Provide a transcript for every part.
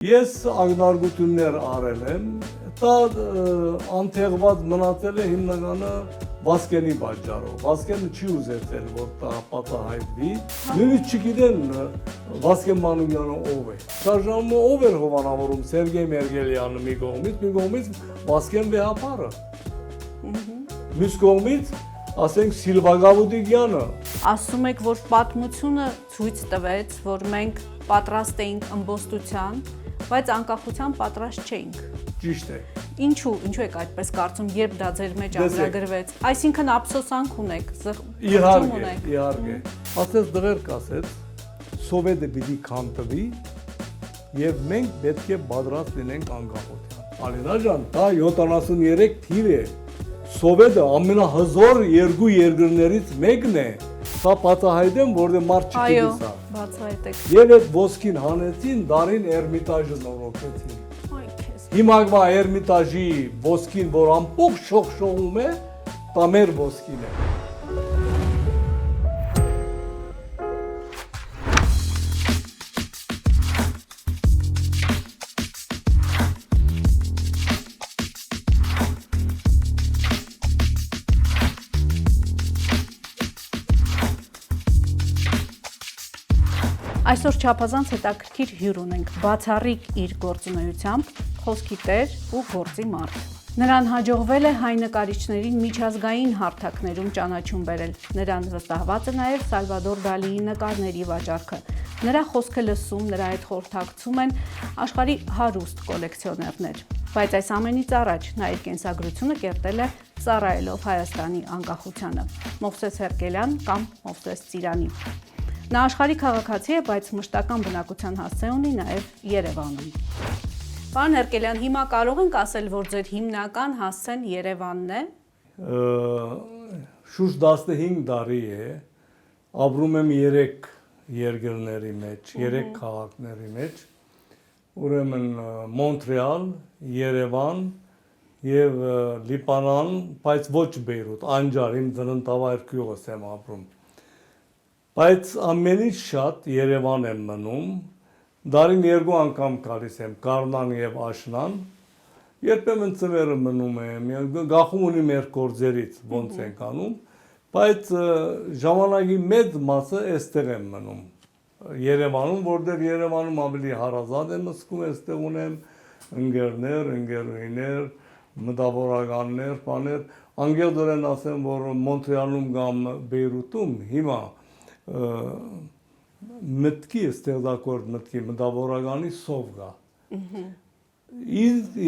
Ես ակնարկություններ արել եմ, դա անթեղված մնացել է հիմնականը Վասկենի պատճառով։ Վասկենը չի ուզեցել, որ դա պատահայտվի։ Նույնիսկ չգիտեն Վասկեն Մանուկյանը ով է։ Շարժանումը ով էր հովանավորում Սերգեյ Մերգելյանը մի կողմից Վասկեն Վեհապարը։ Մյուս կողմից, ասենք Սիլվա Գավուդիկյանը։ Ասում եք, որ պատմությունը ցույց տվեց, որ մենք պատրաստ էինք ըմբոստության, բայց անկախության պատրաստ չէինք։ Ճիշտ է։ Ինչու եք այդպես կարծում, երբ դա ձեր մեջ ամրագրվեց։ Այսինքն ափսոսանք ունեք, Իհարկե։ Ասես դղեր կասեց, Սովետը պիտի քանդվի եւ մենք պետք է պատրաստ լինենք անկախության։ Ալինա ջան, դա 73 թիվ է։ Սովետը ամենահզոր երկու երկրներից մեկն է։ Սա պատահայտեմ, որտեղ մարդ չգիտի սա։ Այո, բացահայտեք։ Եվ այդ ոսկին հանեցին, դարին Էրմիտաժը նորոգեցին։ Հիմա Էրմիտաժի ոսկին, որ ամբողջ շողշողում է, դա մեր ոսկին է։ Այսօր չափազանց հետաքրքիր հյուր ունենք, բացառիկ իր գործունեությամբ, խոսքի տեր ու գործի մարդ։ Նրան հաջողվել է հայ նկարիչներին միջազգային հարթակներում ճանաչում բերել։ Նրան վստահված է նաև Սալվադոր Դալիի նկարների վաճառքը։ Նրա խոսքը լսում, նրա հետ խորհրդակցում են աշխարհի հարուստ կոլեկցիոներներ։ Բայց այս ամենից առաջ նա իր կենսագրությունը կերտել է ծառայելով Հայաստանի անկախությանը։ Մովսես Հերկելյան կամ Մովսես Ծիրանի։ Նա աշխարհի քաղաքացի է, բայց մշտական բնակության հասցե ունի նաև Երևանում։ Պարոն Հերկելյան, հիմա կարող ենք ասել, որ ձեր հիմնական հասցեն Երևանն է։ Շուրջ 15 տարի է, ապրում եմ 3 երկրների մեջ, 3 քաղաքների մեջ, ուրեմն Մոնտրեալ, Երևան եւ Լիբանան, բայց ոչ Բեյրութ, Անջար, իմ ծննդավայր գյուղս եմ ապրում։ Բայց ամենից շատ Երևան եմ մնում, դարին 2 անգամ գալիս եմ Կարնան եւ Աշնան, երբեմն ծվերը մնում եմ, գախում ունի մեր գործերից ոնց ենք անում, բայց ժամանակի մեծ մասը այստեղ եմ մնում Երևանում, որտեղ Երևանում ավելի հարազատ եմ զգում, այստեղ ունեմ ընկերներ, ընկերուհիներ, մտավորականներ, բաներ, անգերդորեն ասեմ, որ Մոնտրեալում կամ Բեյրութում հիմա մտքի ստեղծագործ մտքի մտավորականի սով կա։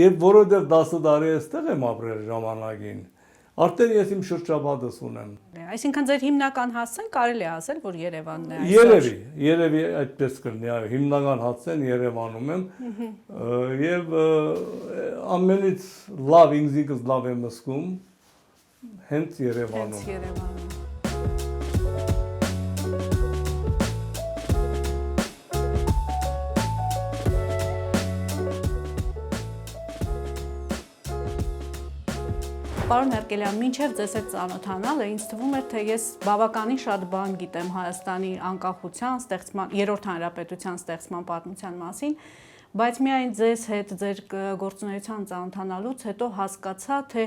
Եվ որովհետև 10 տարի այստեղ եմ ապրել ժամանակին, արդեն ես իմ շրջապատս ունեմ։ Այսինքն ձեր հիմնական հասցեն կարելի է ասել, որ Երևանն է այսօր։ Երևի այդպես կլինի, այո, հիմնական հասցեն Երևանում եմ եւ ամենից լավ ինձիկս լավ եմ զգում հենց Երևանում։ Պարոն Հերկելյան, մինչև ձեզ հետ ծանոթանալը ինձ թվում էր, թե ես բավականին շատ բան գիտեմ Հայաստանի անկախության ստեղծման, երրորդ հանրապետության ստեղծման պատմության մասին, բայց միայն ձեզ հետ ձեր գործունեության ծանոթանալուց հետո հասկացա, թե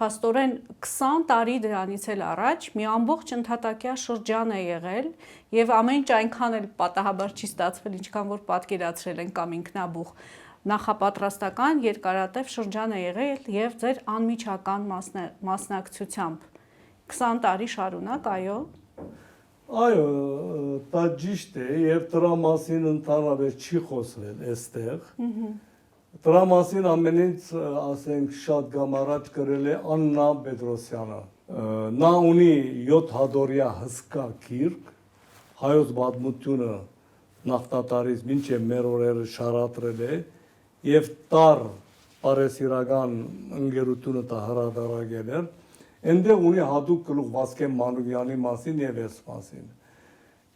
փաստորեն 20 տարի դրանից էլ առաջ մի ամբողջ ընդհատակյա շրջան է եղել եւ ամեն ինչ այնքան էլ պատահաբար չի ստացվել, ինչքան որ պատկերացրել են կամ ինքնաբուխ նախապատրաստական երկարատև շրջան է եղել եւ ձեր անմիջական մասնակցությամբ 20 տարի շարունակ, այո։ Այո, դա ճիշտ է եւ դրա մասին ընդհանրապես չի խոսվել այստեղ։ Դրա մասին ամենից, ասենք, շատ կամ առաջ գրել է Աննա Պետրոսյանը։ Նա ունի 7 հատորյա հսկա գիրք, հայոց պատմությունը նախտատարից մինչև մեր օրերը շարադրել է եւ տար պարեսիրական ընկերությունը դա հրատարակել էր, այնտեղ ունի հատուկ գլուխ Վասկեն Մանուկյանի մասին եւ ես մասին։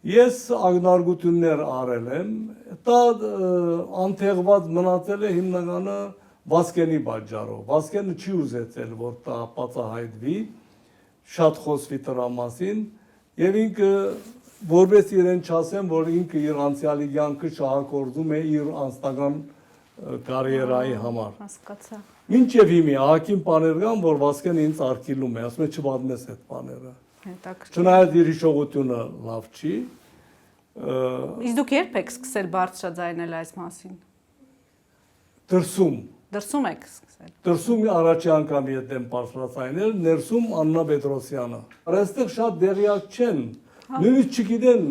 Ես ակնարկություններ արել եմ, դա անթեղված մնացել է հիմնականը Վասկենի պատճառով։ Վասկենը չի ուզեցել, որ դա պատահայտվի, շատ խոսվի դրա մասին եւ ինքը որպես իրեն չասեմ, որ ինքը իր անցյալի կյանքը շահագործում է իր անձնական կարիերայի համար։ Հասկացա։ Մինչև հիմի ահագին բաներ կան, որ Վասկեն ինձ արգելում է, ասում է չպատմես այդ բաները։ Հետաքրքիր։ Չնայած իր հիշողությունը լավ չի, Իսկ դուք երբ եք սկսել բարձրաձայնել այս մասին։ դրսում Դրսում եք սկսել։ Դրսում առաջի անգամ ետ եմ բարձրացայնել, ներսում Աննա Պետրոսյանը։ Այստեղ շատ դեղյակ չեն, նույնիսկ չգիտեն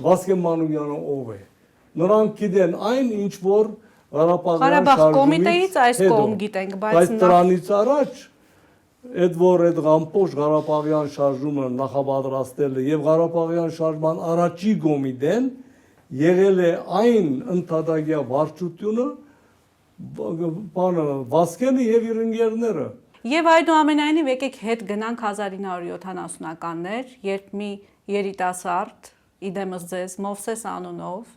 Վասկեն Մանուկյանը ով է։ Նրանք գիտեն այն, ինչ որ Ղարաբաղ կոմիտեից այս կողմ գիտենք, բայց դրանից առաջ այդ որ այդ Ղամփոշ Ղարաբաղյան շարժումը նախապատրաստելը եւ Ղարաբաղյան շարժման առաջի կոմիտեն եղել է այն ընդհատակյա վարչությունը բանը Վասկենը եւ իր ընկերները։ Եվ այդուամենայնիվ եկեք հետ գնանք 1970-ականներ, երբ մի երիտասարդ, իդեմս ձեզ Մովսես անունով,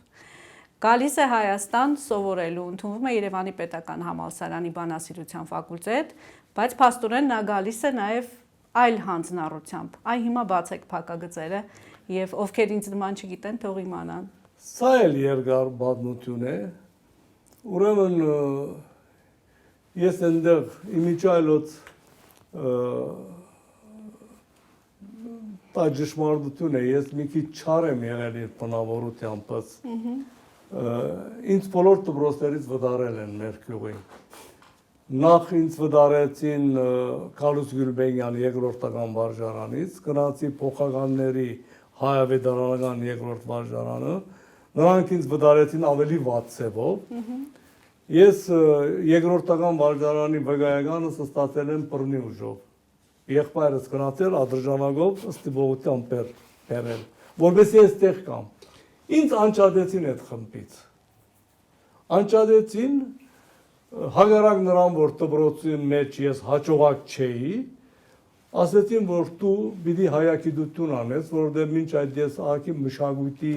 գալիս է Հայաստան սովորելու, ընդունվում է Երևանի Պետական համալսարանի բանասիրության ֆակուլտետ, բայց փաստորեն նա գալիս է նաև այլ հանձնառությամբ։ Այ հիմա բացեք փակագծերը եւ ովքեր ինձ նման չգիտեն, թող իմանան։ Սա էլ երկար պատմություն է։ Ուրեմն ես այնտեղ իմիջայլոց դա ճշմարտություն է, ես մի քիչ չար եմ եղել իր բնավորությամբ, ինձ բոլոր դպրոցներից վտարել են մեր գյուղին։ Նախ ինձ վտարեցին Քալուս Գյուլբենյան երկրորդական վարժարանից, գնացի փոխականների հայավետարանական երկրորդ վարժարանը, նրանք ինձ վտարեցին ավելի վատ ձևով։ Ես երկրորդական վարժարանի վկայականս ստացել եմ բռնի ուժով։ Եղբայրս գնացել ադրժանագով ստիպողությամբ բերել, որովհետեւ ես տեղ կամ։ Ինձ անջատեցին այդ խմբից։ Անջատեցին հագարակ նրան, որ դպրոցի մեջ ես հաջողակ չէի, ասեցին, որ դու պիտի հայագիտություն անես, որովհետև մինչ այդ ես ահագի մշակույթի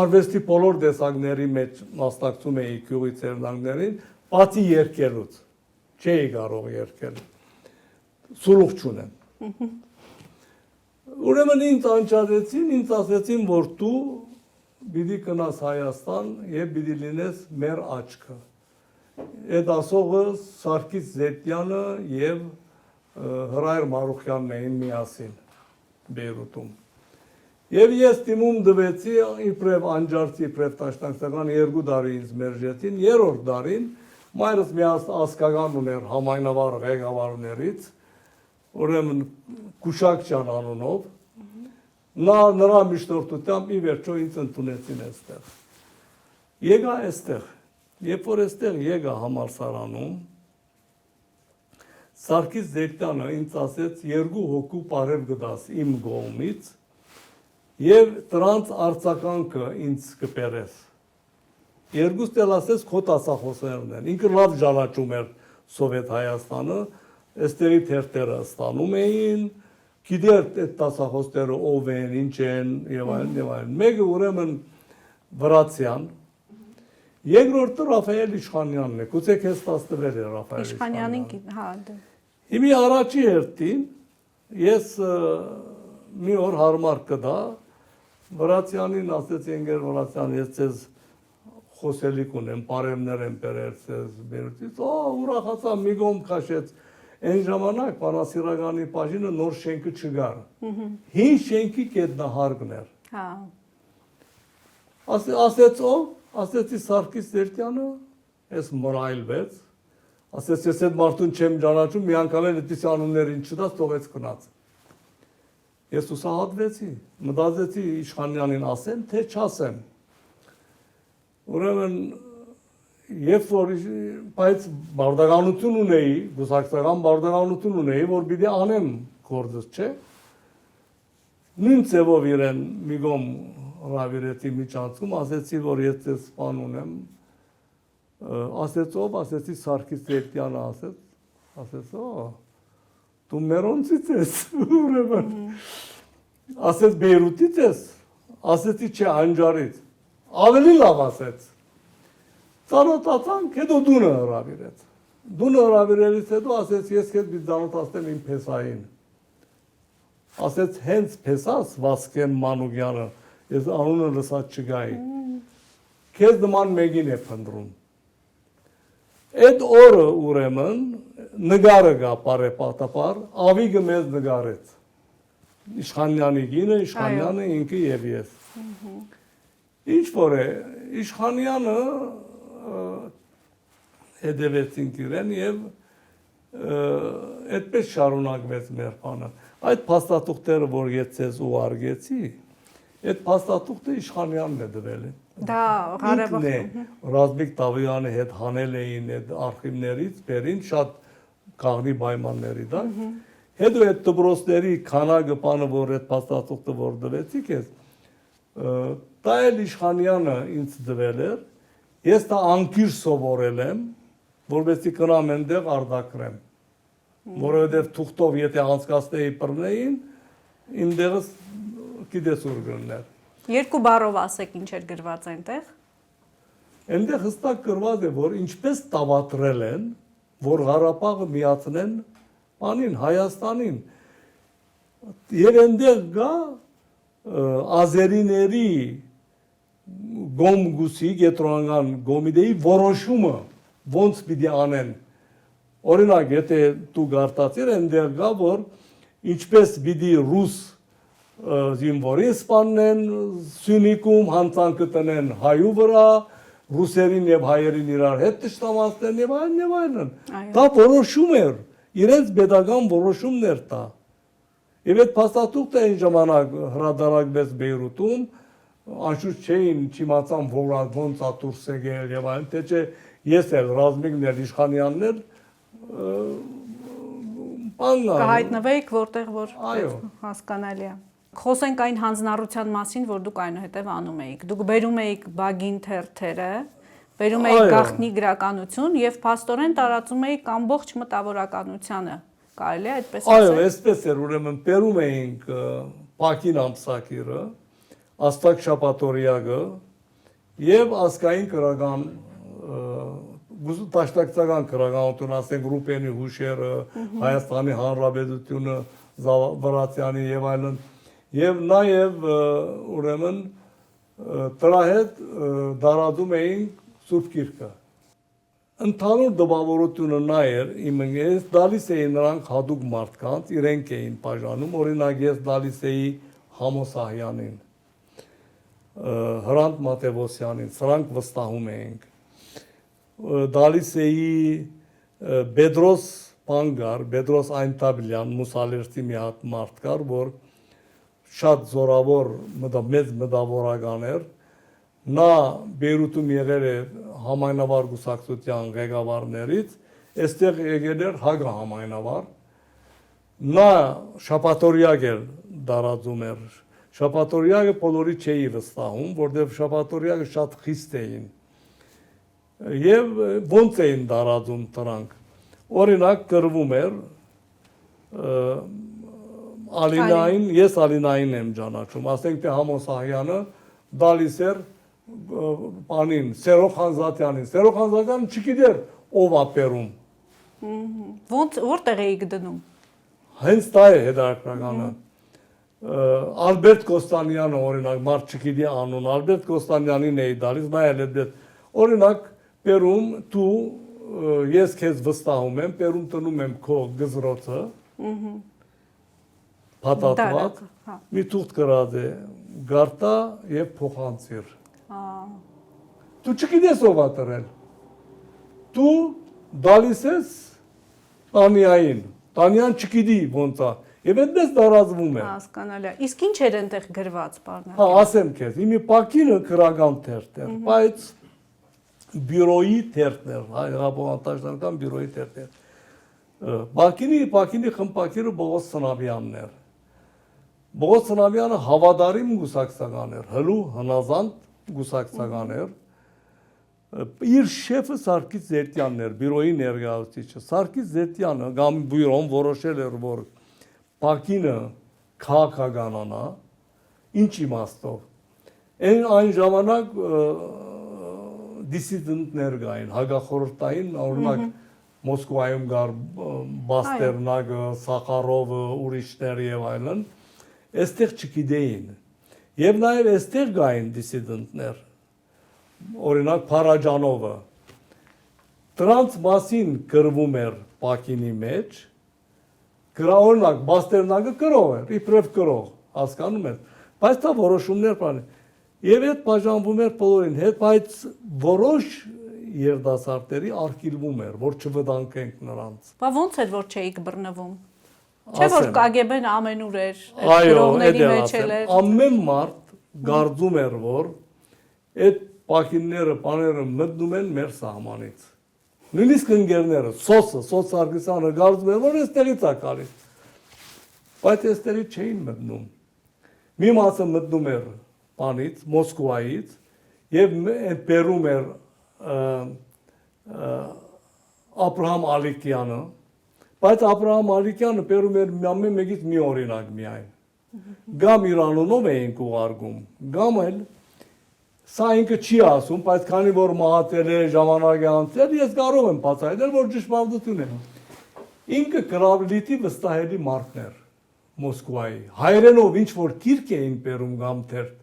արվեստի բոլոր տեսակների մեջ մասնակցում էի գյուղի ծերնագներին, բացի երգելուց, չէի կարող երգել, սուլուխ չունեմ։ Ուրեմն ինձ անջատեցին, ինձ ասեցին, որ դու պիտի գնաս Հայաստան եւ պիտի լինես մեր աչքը։ Այդ ասողը Սարգիս Զետյանը եւ Հրայր Մարուխյանն էին միասին Բեյրութում։ Եվ ես դիմում տվեցի իբրև անջարդի, իբրև տաշնակցական 2 տարի ինձ մերժեցին, 3-րդ տարին մայրս մի ասկական ուներ համայնավար ղեկավարներից, ուրեմն Կուշակչյան անունով, նրա միջնորդությամբ ի վերջո ինձ ընդունեցին այստեղ։ Եկա այստեղ, երբ որ այստեղ եկա համալսարանում, Սարգիս Զետյանը ինձ ասեց 2 հոգու բարև գտաս իմ կողմից եւ դրանց արձագանքը ինձ կբերես։ Երկուստ էլ ասեց քո տասախոսներն են։ Ինքը լավ ճանաչում էր Սովետ Հայաստանը, այստեղի թերթերը ստանում էին, գիտեր այդ տասախոսները ով են, ինչ են եւ այլն եւ այլն։ Մեկը ուրեմն Վրացյան, երկրորդը Ռաֆայել Իշխանյանն է։ Գուցե քեզ տասնվել է Ռաֆայել Իշխանյանին, հա, դե։ Հիմի առաջի հերթին ես մի օր հարմար կդա Վրացյանին ասեցի ընկեր Վրացյան, ես ձեզ խոսելիք ունեմ, բարևներ եմ բերել ձեզ Բերութից, ուրախացա, մի կողմ քաշեց։ Այն ժամանակ Պանասիրականի բաժինը նոր շենքը չկար։ Հին շենքի գետնահարկն էր։ Հա։ Ասեց ով, ասեցի Սարգիս Զետյանը, ես մռայլվեց, ասեց ես այդ մարդուն չեմ ճանաչում, մի անգամ էլ այդպիսի անուններին չտաս, թողեց գնաց։ Ես ուսահատվեցի, մտածեցի Իշխանյանին ասեմ, թե չասեմ։ Ուրեմն երբ որ բայց բարդականություն ունեի, գուսակցական բարդականություն ունեի, որ պիտի անեմ գործս, չէ։ Նույն ձևով իրեն մի կողմ հրավիրեցի միջանցքում, ասեցի, որ ես ձեզ սպան ունեմ, ասեց ով, ասեցի Սարգիս Զետյանը ասեց, դու մերոնցից ես, ուրեմն, ասեց Բեյրութից ես, ասեցի չէ անջարից, ավելի լավ ասեց, ծանոթացանք, հետո դունը հրավիրեց, դունը հրավիրելից հետո ասեց ես քեզ պիտի ծանոթացնեմ իմ փեսային, ասեց հենց փեսաս Վասկեն Մանուկյանը, ես անունը լսած չգայի, քեզ նման մեկին է փնտրում։ Այդ օրը ուրեմն նկարը գա բարեպատապար, ավիգը մեզ նկարեց։ Իշխանյանի գինը, Իշխանյանը ինքը եւ ես։ Ինչ որ է, Իշխանյանը հետևեցինք իրեն եւ այդպես շարունակվեց մեր բանը։ Այդ փաստաթուղթերը, որ ես ձեզ ուղարկեցի, այդ փաստաթուղթը Իշխանյանն է դրել։ Դա Ղարաբաղ Ռազմիկ Տավոյանի հետ հանել էին այդ արխիվներից, բերին շատ քաղնի պայմանների դա։ Հետո այդ դպրոցների քանակը բանը, որ այդ փաստաթուղթը որ դրեցիք ես, դա էլ Իշխանյանը ինձ դվել էր։ Ես դա անկիր սովորել եմ, որովհետեւ կնամ այնտեղ արդակրեմ։ Որովհետեւ թուղթով եթե անցկացնեի բռնեին, իմ դեղս գիտես ուր գներ։ Երկու բառով ասեք ինչ էր գրված այնտեղ։ Այնտեղ հստակ գրված է, որ ինչպես տավատրել են, որ Ղարաբաղը միացնեն բանին Հայաստանին։ Եվ այնտեղ գա ազերիների գոմգուսի գետրոնական գոմիտեի որոշումը ոնց պիտի անեն։ Օրինակ, եթե դու գարտացիր, այնտեղ գա, որ ինչպես պիտի ռուս զինվորի սպանեն Սյունիքում, հանցանքը տնեն հայու վրա, ռուսերին եւ հայերին իրար հետ տշտամացնեն եւ այլն։ Դա որոշում էր, իրենց pedagogan որոշումներ տա։ Եվ այդ փաստաթուղթը այն ժամանակ հրադարակվեց Բեյրութում, անշուշտ չէին, չիմացան ոնց է դուրս եկել եւ այլն, թե չէ ես էլ Ռազմիկն էլ Իշխանյանն էլ կհայտնվեիք որտեղ որ հասկանալի է։ Խոսենք այն հանձնառության մասին, որ դուք այնուհետև անում էիք։ Դուք բերում էիք բագին թերթերը, բերում էիք գաղտնի գրականություն եւ փաստորեն տարածում էիք ամբողջ մտավորականությանը։ Կարելի է այդպես ասել։ Այո, այսպես էր, ուրեմն բերում էինք Պակին ամսակիրը, Աստակ Շապատորյակը եւ ազգային քրական Դաշնակցական քրականություն, ասենք Ռուպենի հուշերը, Հայաստանի Հանրապետությունը, Վրացյանի եւ այլն, եւ նաեւ ուրեմն դրա հետ դարածում էինք Սուրբ Գիրքը։ Ընդհանուր դպավորությունը նա էր, ես դալիս էի նրանք հատուկ մարդկանց, իրենք էին բաժանում, օրինակ ես դալիս էի Համոսահյանին, Հրանտ Մատևոսյանին, սրանք վստահում էինք։ Դալիս էի Բեդրոս Պանգար, Բեդրոս Այնտաբլյան, Մուսալերտի մի հատ մարդ կար, որ շատ զորավոր մեծ մտավորական էր, նա Բեյրութում եղել է համայնավար կուսակցության ղեկավարներից, այստեղ եկել էր Հագա համայնավար, նա Շապատորյակ էր դարածում էր, Շապատորյակը բոլորի չէի վստահում, որտեղ Շապատորյակը շատ խիստ էին, եւ ոնց էին դարածում դրանք, օրինակ գրվում էր Ալինային, ես Ալինային եմ ճանաչում, ասենք թե Համոսահյանը դալիս էր պանին, Սերո Խանզատյանին, Սերո Խանզատյանը չգիտեր ով է բերում։ Որտեղ էիք դնում։ Հենց դա է հետաքրքրականը։ Ալբերտ Կոստանյանը օրինակ, մարդ չգիտի անուն, Ալբերտ Կոստանյանին էի դալիս, նա էլ այդպես։ Օրինակ բերում դու ես քեզ վստահում եմ, բերում տնում եմ քո գզրոցը։ Պատատված, մի թուղթ գրած է, գարտա եւ փոխանցիր։ Դու չգիտես ով է դրել։ Դու դալիս ես Տանյային, Տանյան չգիտի ոնց է, եւ այդպես տարածվում է։ Հասկանալի է։ Իսկ ինչ էր այնտեղ գրված, պարոն։ Հա, ասեմ քեզ, իմի Պակինը քրական թերթ էր, բայց բյուրոյի թերթներ, հայրապետական բյուրոյի թերթեր։ Պակինի խմբակիրը Բողոս Սնավյանն էր։ Բողոս Սնավյանը հավատարիմ գուսակցական էր, հլու հնազանդ գուսակցական էր։ Իր շեֆը Սարգիս Զերտյանն էր, բյուրոյի ներկայացուցիչը։ Սարգիս Զերտյանը կամ բյուրոն որոշել էր, որ Պակինը քաղաքականանա, ինչ իմաստով։ Այն ժամանակ դիսիդենտներ կային, հագախորհրդային, օրինակ Մոսկվայում գար Բաստերնագը, Սախարովը, ուրիշներ եւ այլն, այստեղ չգիտեին։ Եվ նաեւ այստեղ կային դիսիդենտներ, օրինակ Փարաջանովը դրանց մասին գրվում էր Պակինի մեջ, օրինակ Բաստերնակը գրող էր, իբրև գրող, հասկանում եք, բայց դա որոշումներ բան է։ Եվ այդ բաժանվում էր բոլորին հետ, բայց որոշ երդասարտների արգելվում էր, որ չվտանգենք նրանց։ Բա ոնց էր որ չէիք բռնվում։ Չէ որ KGB-ն ամենուր էր, այդ այո, գրողների մեջ էր։ ամեն մարդ գարձում էր, որ այդ պակինները, բաները մտնում են մեր սահմանից։ Նույնիսկ ընկերները, Սոս Սարգսյանը գարձում էր, որ այստեղից է գալիս։ Բայց այստեղից չէին մտնում։ Մի մասը մտնում էր բանից, Մոսկվայից, եւ բերում էր Աբրահամ Ալիկյանը, բայց Աբրահամ Ալիկյանը բերում էր ամեն մեկից մի օրինակ միայն։ Գամ Իրանունով էինք ուղարկում, գամ էլ սա ինքը չի ասում, բայց քանի որ մահացել է ժամանակի անցել, ես կարող եմ բացահայտել, որ ճշմարտություն է։ Ինքը կրավլիտի վստահելի մարդն էր Մոսկվայի։ Հայերենով ինչ որ գիրք էին բերում կամ թերթ,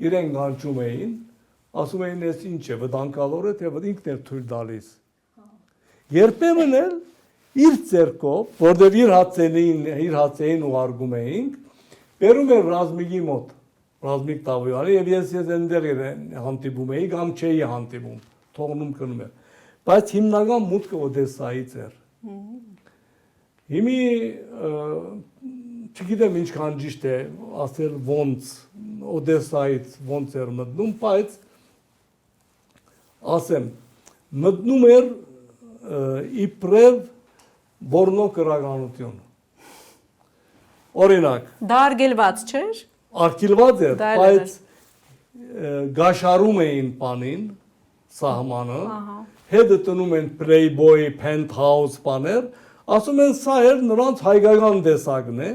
իրեն գանչում էին, ասում էին, ես ինչ է, վտանգավոր է, թե ինքն էր թույլ տալիս։ Երբեմն էլ իր ձեռքով, որտեղ իր հացեին ուղարկում էինք, բերում էր Ռազմիկի մոտ, Ռազմիկ Տավոյանի, եւ ես այնտեղ հանդիպում էի, կամ չէի հանդիպում, թողնում կնում էր։ Բայց հիմնական մուտքը Օդեսայից էր։ Հիմի չգիտեմ ինչքան ճիշտ է ասել ոնց Օդեսայից ոնց էր մտնում, բայց ասեմ, մտնում էր իբրև բորնո գրականություն։ Օրինակ։ Դա արգելված չէր։ Արգելված էր, բայց գաշարում էին պանին, սահմանը, հետը տնում են Playboy, Penthouse բաներ, ասում են սա էր նրանց հայկական տեսակն է,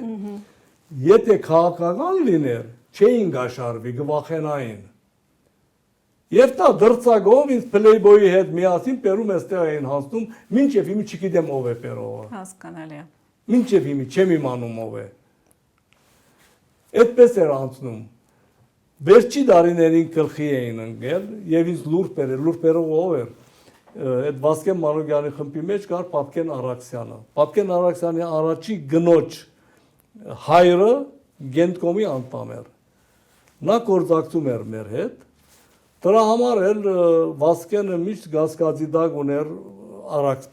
եթե քաղաքական լիներ, չէին գաշարվի, գվախենային։ Եվ դա դրծագով ինձ Playboy-ի հետ միասին բերում էստեղ էին հասնում, մինչև հիմի չգիտեմ ով է բերողը։ Հասկանալի է։ Մինչև հիմի չեմ իմանում ով է։ Այդպես էր անցնում։ Վերջի դարիներին գլխի էին ընկել եւ ինձ լուրջ բերող ով էր։ Այդ Վասկեն Մանուկյանի խմբի մեջ կար Պապկեն Արաքսյանը։ Պապկեն Արաքսյանի առաջի գնոջ հայրը Գենտկոմի անդամ էր։ Նա գործակցում էր մեր հետ։ Դրա համար էլ Վասկենը միշտ գասկածի դակ ուներ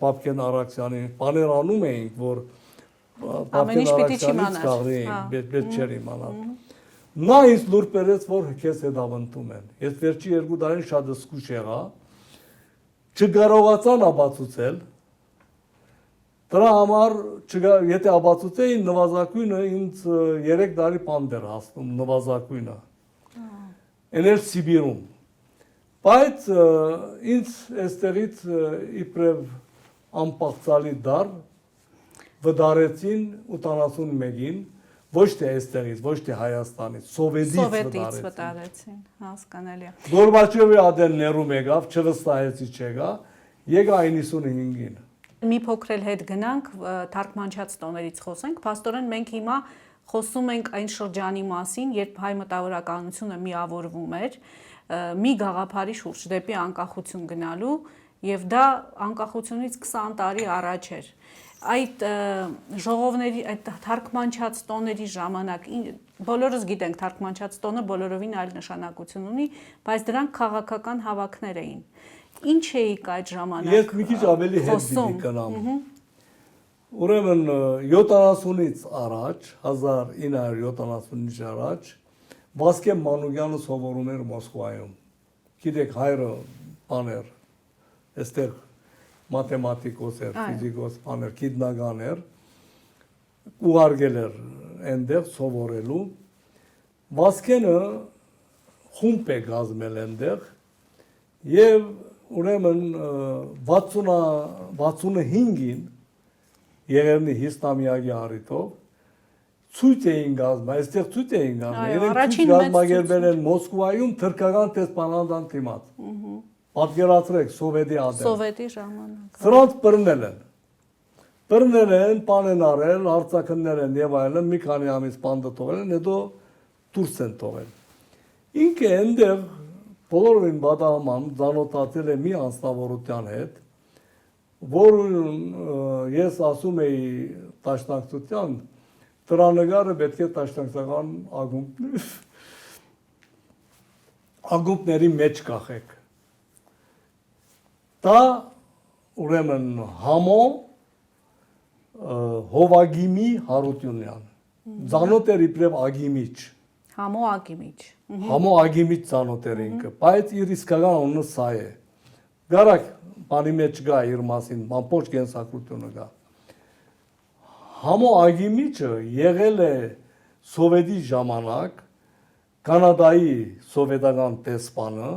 Պապկեն Արաքսյանի։ Բաներ անում էինք, որ Պապկեն Արաքսյանից կաղրի էինք, պետք չէր իմանալ։ Նա ինձ լուրջ բերեց, որ քեզ հետ ավանդում են։ Ես վերջի 2 տարին շատ զսկուշ եղա։ Չկարողացան ապացուցել։ Դրա համար եթե ապացուցեին նվազագույնը ինձ 3 տարի բանտ էր հասնում նվազագույնը։ Էներ Սիբիրում։ Բայց ինձ այստեղից իբրև անպաղծալի դար վդարեցին 81-ին, ոչ թե այստեղից, ոչ թե Հայաստանից, Սովետից վտարեցին, հասկանալի է։ Գորբաչովի ադեն ներում եկավ, չվստահեցի չեկա, եկա 95-ին։ Մի փոքր էլ հետ գնանք, թարգմանչած տոներից խոսենք, փաստորեն մենք հիմա խոսում ենք այն շրջանի մասին, երբ հայ մտավորականությունը միավորվում էր, մի գաղափարի շուրջ դեպի անկախություն գնալու, եւ դա անկախությունից 20 տարի առաջ էր։ Այդ ժողովների, այդ թարգմանչած տոների ժամանակ բոլորս գիտենք թարգմանչած տոնը բոլորովին այլ նշանակություն ունի, բայց դրանք քաղաքական հավաքներ էին։ Ինչ էիք այդ ժամանակ։ Ես մի քիչ ավելի հետ կգնամ։ Ուրեմն 70-ից առաջ, 1970-ից առաջ Վասկեն Մանուկյանը սովորում էր Մոսկվայում։ Գիտեք, հայրը բաներ, այստեղ մաթեմատիկոս էր, ֆիզիկոս, բաներ, գիտնական էր, ուղարկել էր այնտեղ սովորելու։ Վասկենը խումբ է կազմել այնտեղ եւ ուրեմն 65-ին Եղևնի հիստամիակի առիթով ցույց էին կազմում, այստեղ ցույց էին կազմում, իրենք ցույց կազմակերպել են Մոսկվայում թրքական տեսփանանտան դիմաց։ Պատկերացրեք Սովետի ադեմ։ Սովետի ժամանակ։ Սրանց բռնել են։ Բռնել են, բան են արել, արձակներ են եւ այլն, մի քանի ամիս բանդը թողել են, հետո դուրս են թողել։ Ինքը այնտեղ բոլորին բադահման ծանոթացել եմ մի անձնավորության հետ, որ ես ասում էի դաշնակցության, տրանկարը պետք է դաշնակցական ակումբների մեջ կախեք։ Դա ուրեմն Համո Հովագիմի Հարությունյան, ծանոթ էր իբրև Ագիմիչ։ Համո Ագիմիչ։ Համո Ագիմիչ ծանոթ էր ինքը, բայց իր իսկական անունը սա է։ Գարակ բանի մեջ գա իր մասին, ամբողջ կենսագրությունը գա։ Համո Ագիմիչը եղել է սովետի ժամանակ Կանադայի սովետական տեսփանը,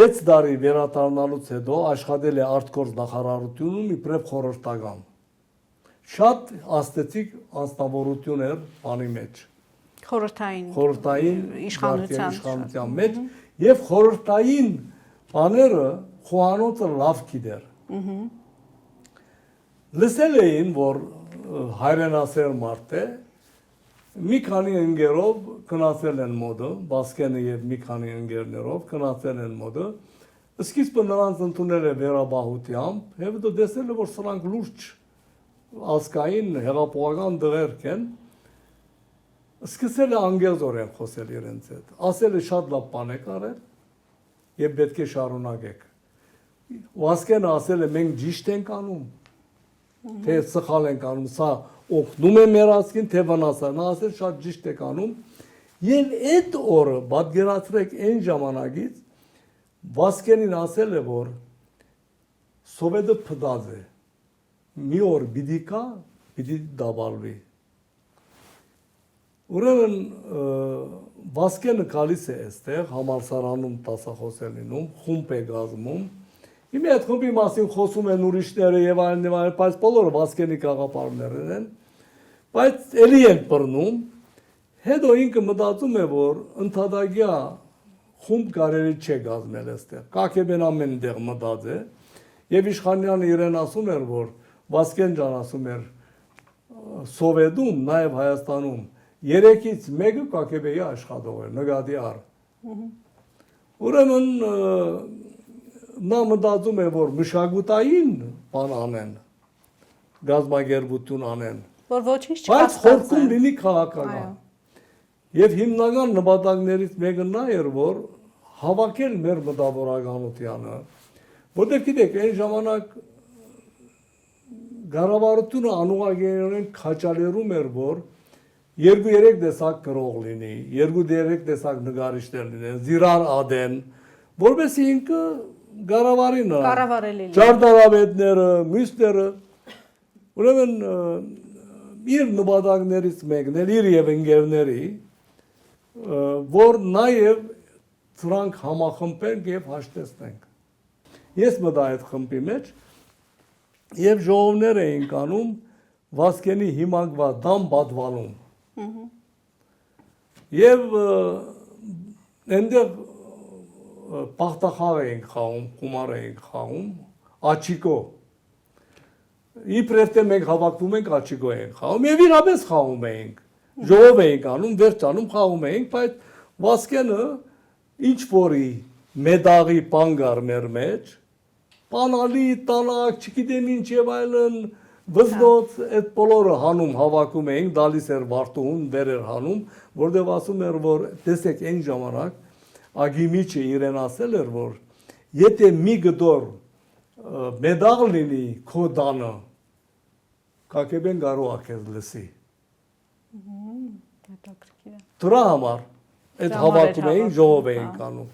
6 տարի վերադառնալուց հետո աշխատել է արտգործ նախարարությունում իբրև խորհրդական։ Շատ աստեցիկ անձնավորություն էր բանի մեջ։ Խորհրդային իշխանության մեջ եւ խորհրդային բաները խոհանոցը լավ գիտեր։ Լսել էին, որ հայրենասեր մարդ է, մի քանի ընկերով գնացել են մոդը, Վասկենը եւ մի քանի ընկերներով գնացել են մոդը, սկիզբը նրանց ընդունել է վերաբահությամբ, հետո տեսել է, որ սրանք լուրջ ազգային հեղափոխական դղերք են, սկսել է անգերձորեն խոսել իրենց հետ, ասել է շատ լավ բան եք արել եւ պետք է շարունակեք։ Վասկենը ասել է մենք ճիշտ ենք անում, թե սխալ ենք անում, սա օգնում է մեր ազգին, թե վնասա, նա ասել շատ ճիշտ եք անում եւ այդ օրը պատկերացրեք այն ժամանակից Վասկենին ասել է, որ սովետը փդած է, մի օր պիտի կա, պիտի դավալվի։ Ուրեմն Վասկենը գալիս է այստեղ համալսարանում դասախոս է լինում, խումբ է կազմում։ Հիմա այդ խմբի մասին խոսում են ուրիշները եւ այլն, բայց բոլորը Վասկենի գաղափարներն են, բայց ելի են բռնում։ Հետո ինքը մտածում է, որ ընդհանրակյա խումբ կարելի չէ կազմել այստեղ։ Կակեբեն ամեն տեղ մտած է եւ Իշխանյանը իրեն ասում էր, որ Վասկեն ջան ասում էր Սովետում, նաեւ Հայաստանում 3-ից 1-ը Կակեբեի աշխատող էր, նկատի առ։ Ուրեմն նա մտածում է, որ մշակութային բան անեն, գազագերբություն անեն, որ ոչինչ բայց խորքում լինի քաղաքական։ Եվ հիմնական նպատակներից մեկը նա էր, որ հավաքել մեր մտավորականությանը, որտեղ գիտեք, այն ժամանակ կառավարությունը անուղղակիորեն քաչալերում էր, որ 2-3 տեսակ գրող լինի, 2-3 տեսակ նկարիչներ լինեն, Զիրար Ադեն, որովհետեւ ինքը կառավարի կառավարելի նրան, ճարտարապետները, մյուսները, ուրեմն իր նպատակներից մեկն էր, իր եւ ընկերների, որ նաեւ դրանք համախմբենք եւ հաշտեցնենք։ Ես մտա այդ խմբի մեջ եւ ժողովներ էինք անում Վասկենի հիմակված դամ պատվանում։ Եվ այնտեղ պախտախաղ էինք խաղում, խումար էինք խաղում, աչիկո։ Իբրև թե մենք հավաքվում ենք աչիկո էինք խաղում եւ իրապես խաղում էինք։ Ժողով էինք անում, վերջանում խաղում էինք, բայց Վասկենը ինչ որի մեդաղի բան կար մեր մեջ, պանալի, տանակ, չգիտեմ ինչ եւ այլն, վզնոց այդ բոլորը հանում հավաքում էինք, դալիս էր Վարդուհուն, վեր էր հանում, որտեղ ասում էր, որ տեսեք այն ժամանակ Ագիմիչը իրեն ասել էր, որ եթե մի գդոր մեդաղ լինի քո դանը, Կակեբեն կարող է քեզ լսի։ Դրա համար այդ հավաքում էինք, ժողով էինք անում։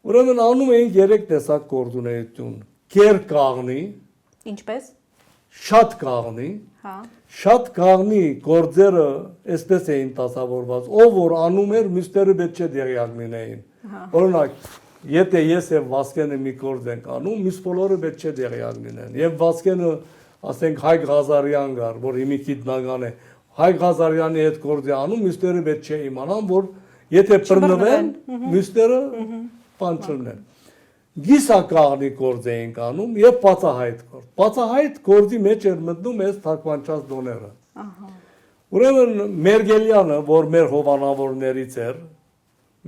Ուրեմն անում էինք 3 տեսակ գործունեություն. կեր կաղնի, ինչպես շատ կաղնի, շատ կաղնի գործերը այսպես էին դասավորված, ով որ անում էր, մյուսները պետք չէ դերյակ լինեին։ Օրինակ, եթե ես եւ Վասկենը մի գործ ենք անում, մյուս բոլորը պետք չէ դերյակ լինեն։ Եվ Վասկենը, ասենք Հայկ Ղազարյան կար, որ հիմի գիտնական է, Հայկ Ղազարյանի հետ գործ է անում, մյուսները պետք չէ իմանան, որ եթե բռնվեն, մյուսները բան չունեն։ Գիսակաղնի գործ էինք անում եւ բացահայտ գործ։ Բացահայտ գործի մեջ էր մտնում այս թարգմանչած դոները։ Ուրեմն Մերգելյանը, որ մեր հովանավորներից էր,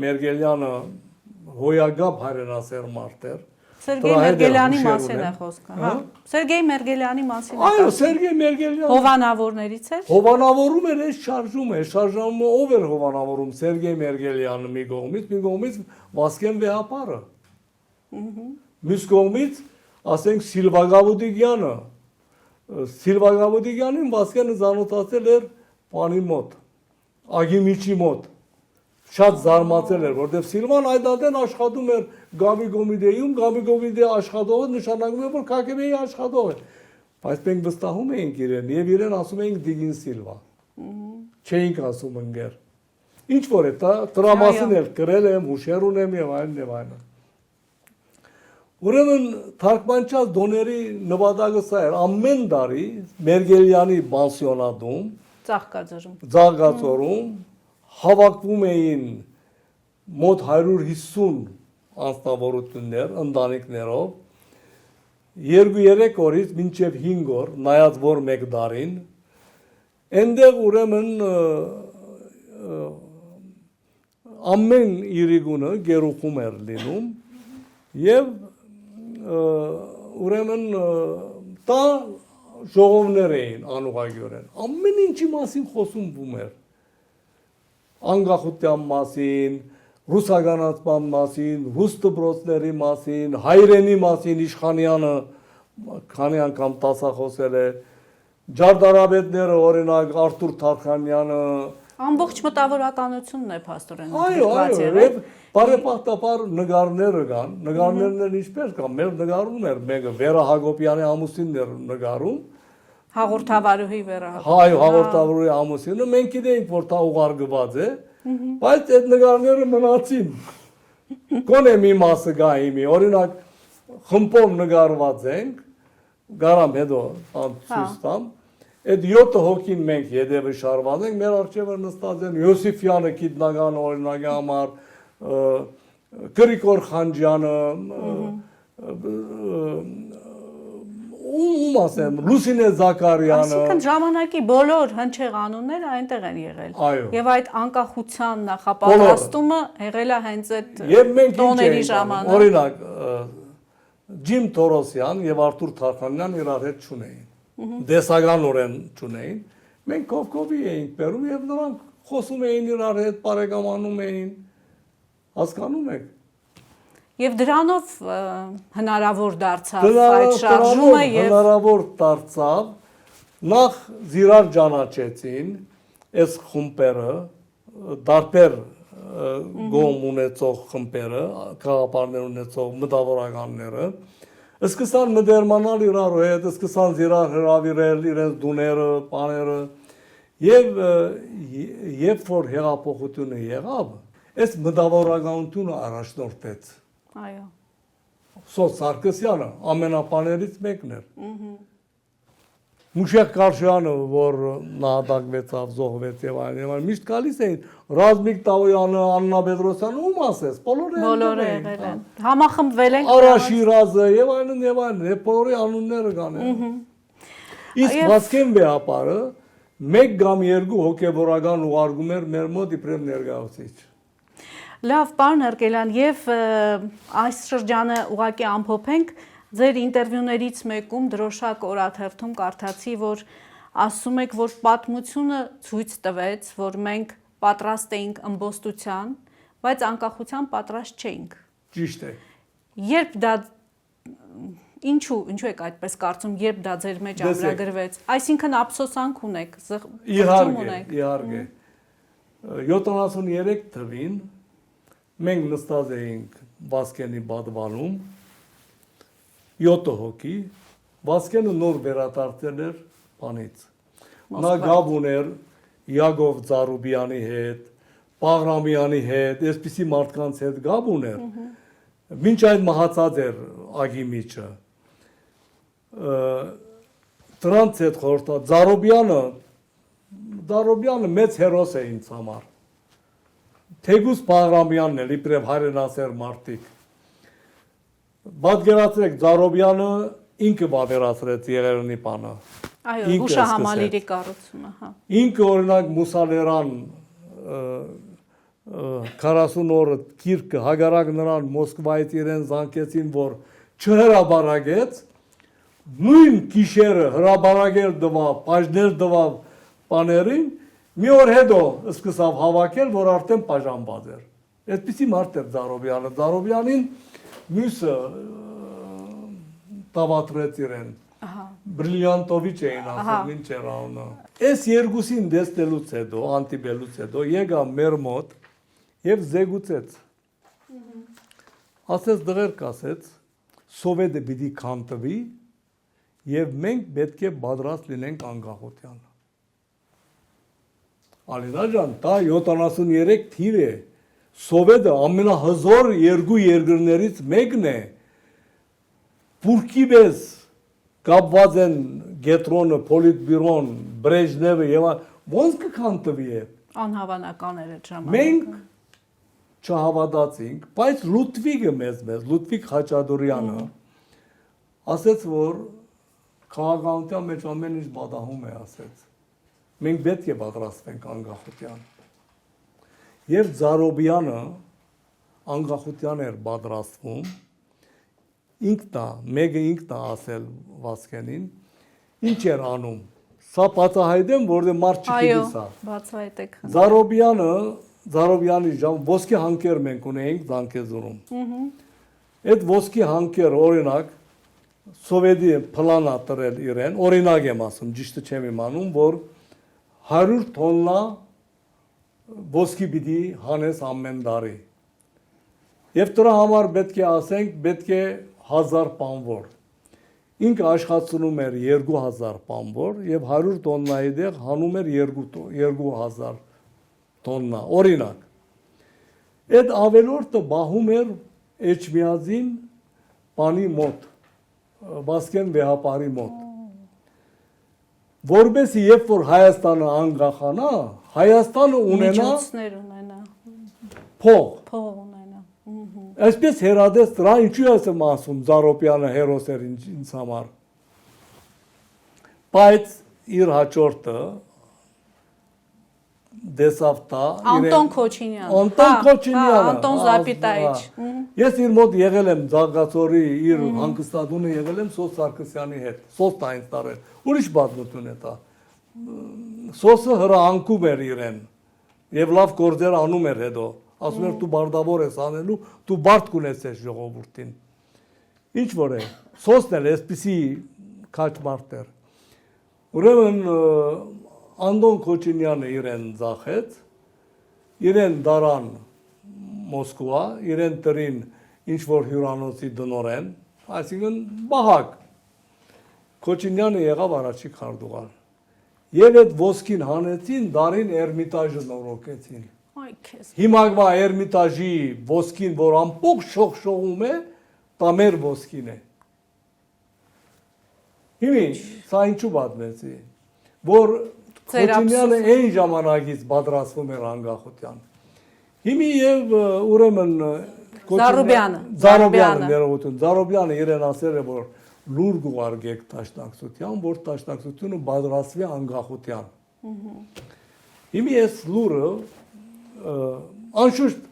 Մերգելյանը հոյագապ հայրենասեր մարդ էր։ Սերգեյ Մերգելյանի մասին է խոսքը, հա։ Սերգեյ Մերգելյանի մասին է։ Այո, Սերգեյ Մերգելյանը Հովանավորներից էր։ հովանավորում էր, այս շարժումը ով էր հովանավորում Սերգեյ Մերգելյանը մի կողմից Վասկեն Վեհապարը։ Մյուս կողմից, ասենք Սիլվա Գավուդիկյանին Վասկենը զանոթացել էր պանի մոտ, Ագիմիչի մոտ։ Շատ զարմացել էր, որտեղ Սիլվան այդ ադեն աշխատում էր Գավի Գոմիդեյում, Գավի Գոմիդեյի աշխատողը նշանակում է, որ ԿԳԲ-ի աշխատող է։ Բայց մենք վստահում էինք իրեն եւ իրեն ասում էինք Դիգին Սիլվա։ Չէինք ասում ընկեր։ Ինչ որ է, դրա մասին էլ գրել եմ, հուշեր ունեմ եւ այլն եւ այլն։ Ուրեմն թարգմանչած դոների նպատակը սա էր, ամեն տարի Մերգելյանի պանսիոնատում Ծաղկաձորում հավաքվում էին մոտ 150 անձնավորություններ, ընտանիքներով, 2-3 օրից մինչև 5 օր, նայած որ մեկ դարին, այնտեղ ուրեմն ամեն իրիկունը գերուխում էր լինում եւ ուրեմն տա ժողովներ էին անուղագորեն, ամեն ինչի մասին խոսում էր, անկախության մասին, ռուսականացման մասին, ռուս դպրոցների մասին, հայրենի մասին իշխանյանը քանի անգամ տասախոսել է, ջարդարաբետները օրինակ Արթուր Թարխանյանը, ամբողջ մտավորականությունն է փաստորեն։ Այո, եւ բարեպատապար նկարները կան, նկարներն էլ ինչպես կան, մեր նկարում էր մեկը Վերա Հակոբյանի ամուսինն էր նկարում, հաղորդավարուհի Վերա Այո, հաղորդավարուհի ամուսինը, մենք գիտենք, որ դա ուղարկված է, բայց այդ նկարները մնացին։ Գոնե մի մասը գա հիմի, օրինակ խմբով նկարված ենք, գարամ հետո ցույց տամ, այդ 7 հոգին մենք յետևը շարված ենք, մեր առջևը նստած են Յոսիֆյանը գիտնական օրինակի համար, Գրիգոր Խանջյանը, ում ասեմ, Լուսինե Զաքարյանը։ Այսինքն ժամանակի բոլոր հնչեղ անունները այնտեղ են եղել։ Եվ այդ անկախության նախապատրաստումը եղել է հենց այդ տոների ժամանակ։ Օրինակ, Ջիմ Թորոսյան եւ Արթուր Թարխանյան իրար հետ չունեին։ Դեսականորեն չունեին։ Մենք կովկովի էինք բերում եւ նրանք խոսում էին իրար հետ, բարեկամանում էին։ Հասկանում եք։ Եվ դրանով հնարավոր դարձավ այդ շարժումը եւ հնարավոր դարձավ նախ զիրար ճանաչեցին այս խմբերը դարբեր գոմ ունեցող խմբերը քաղաքապարներ ունեցող մտավորականները սկսան մդերմանալ իրար հետ սկսան զիրար հրավիրել իրենց դուները բաները եւ որ հեղափոխությունը եղավ այս մտավորականությունը առաջնորդեց Այո։ Սոց Սարգսյանը ամենապաներից մեկն էր։ Մուշեղ Կարշյանը, որ նահատակվեցավ, զոհվեց եւ այլն, միշտ գալիս էին Ռազմիկ Տավոյանը, Աննա Պետրոսյանը, ում ասես, բոլորը եղել են։ Համախմբվել են։ Արաշիրազը եւ այլն, եւ բոլորի անունները կան։ Իսկ Վասկեն Վեհապարը 1 կամ 2 հոգեվորական ուղարկում էր մեր մոտ իբրև ներկայացուցիչ։ Լավ, պարոն Հերկելյան, եւ այս շրջանը ուղղակի ամփոփենք, ձեր ինտերվյուներից մեկում դրոշակ օրաթերթում կարդացի, որ ասում եք, որ պատմությունը ցույց տվեց, որ մենք պատրաստ էինք ըմբոստության, բայց անկախության պատրաստ չէինք։ Ճիշտ է։ Երբ դա ինչու եք այդպես կարծում, երբ դա ձեր մեջ ամրագրվեց։ Այսինքն ափսոսանք ունեք, զղջում ունեք։ Իհարկե։ 73 թվին մենք նստած էինք Վասկենի բադվանում 7 հոգի, Վասկենը նոր վերադարձել էր բանից։ Նա գավ ուներ Յակով Ծառուբյանի հետ, Պաղրամյանի հետ, այսպիսի մարդկանց հետ գավ ուներ։ Մինչ այդ մահացած էր Ագիմիչը։ Դրանց հետ խորհրդա Ծառուբյանը մեծ հերոս է ինձ համար։ Թեգուս Պաղրամյանն էլ իբրև հայրենասեր մարդիկ։ Պատկերացրեք Ծառուբյանը ինքը վավերացրեց Եղերնի բանը։ Այո, հուշահամալիրի կառուցումը, հա։ Ինքը օրինակ Մուսալերան 40 օրը գիրքը հագարակ նրան Մոսկվայից իրեն զանգեցին, որ չհրաբարագեց, նույն գիշերը հրաբարագել դվավ, պաժներ դվավ բաներին, մի օր հետո սկսավ հավաքել, որ արդեն պաժանված էր։ Այդպիսի մարդ էր Զարոբյանը։ Զարոբյանին մյուսը տավատրեց իրեն։ Բրիլյանտովիչ էին ասել, ինչ էր անունը։ Այս երկուսին դեսնելուց հետո, անտիբելուց հետո եկավ մեր մոտ եւ զեկուցեց։ Ասեց դղերք ասեց, սովետը պիտի քանդվի եւ մենք պետք է պատրաստ լինենք անկախությանը։ Ալինա ջան, դա 73 թիվ է։ Սովետը ամենահզոր երկու երկրներից մեկն է։ Բուրկի պես կապված են Գետրոնը, Պոլիտբյուրոն, Բրեժնևը եւ ոնց կքանդվի է։ Անհավանական էր այդ ժամանակ։ Մենք չհավատացինք, բայց Լուդվիգը մեզ Լուդվիգ Խաչատուրյանը ասեց, որ քաղաքականության մեջ ամեն ինչ պատահում է, ասեց։ Մենք պետք է պատրաստվենք անկախության։ Եվ Զարոբյանը անկախության էր պատրաստվում, մեկը ինքն է ասել Վասկենին, ինչ էր անում։ Սա բացահայտեմ, որտեղ մարդ չգիտի սա։ Այո, բացահայտեք։ Զարոբյանի ոսկի հանքեր մենք ունեինք Զանգեզուրում։ Այդ ոսկի հանքերը, օրինակ, Սովետի պլանա տրել իրեն, օրինակ եմ ասում, ճիշտը չեմ իմանում, որ 100 տոննա ոսկի պիտի հանես ամեն տարի։ Եվ դրա համար պետք է ասենք, պետք է 1000 բանվոր։ Ինքը աշխատում էր 2000 բանվոր եւ 100 տոննայի դեղ հանում էր 2000 տոննա, օրինակ։ Այդ ավելորդը բահում էր Էջմիածին բանի մոտ, Վասկեն վեհապարի մոտ։ Որբեսի երբ որ Հայաստանը անկախանա, Հայաստանը ունենա փող ունենա։ Այսպես հերադես դրա ինչու եմ ասում Զարոբյանը հերոս էր ինձ համար։ Բայց իր հաջորդը դեսավ տա Անտոն Քոչինյանը։ Անտոն Զապիտայիչ։ Ես իր մոտ եղել եմ Զարգացորի իր հանգստատունը եղել եմ Սոս Սարգսյանի հետ։ Սոս տա ինձ տարել։ Ուրիշ պատմություն է դա։ Սոսը հրահանգում էր իրեն եւ լավ գործեր անում էր հետո։ Ասում էր դու բարդավոր ես անելու, դու բարդ կունեցես ժողովրդին։ Ինչ որ է։ Սոսն էլ էսպիսի քաչ մարդ էր։ Ուրեմն Անտոն Քոչինյանը իրեն ձախեց, իրեն դարան Մոսկվա, իրեն տրին ինչ-որ հյուրանոցի դնորեն, այսինքն բահակ։ Քոչինյանը եղավ առաջի քարտուղար։ Եվ այդ ոսկին հանեցին, դարին Էրմիտաժը նորոգեցին։ Հիմա Էրմիտաժի ոսկին, որ ամբողջ շողշողում է, դա մեր ոսկին է։ Հիմի, սա ինչու պատմեցի, որ Քոչինյանը այն ժամանակից պատրաստվում էր անկախության։ Հիմի եւ ուրեմն Զարոբյանը իրեն ասել է, որ լուր գուարգեք դաշնակցության, որ դաշնակցությունը պատրաստվի անկախության։ Հիմի այս լուրը անշուշտ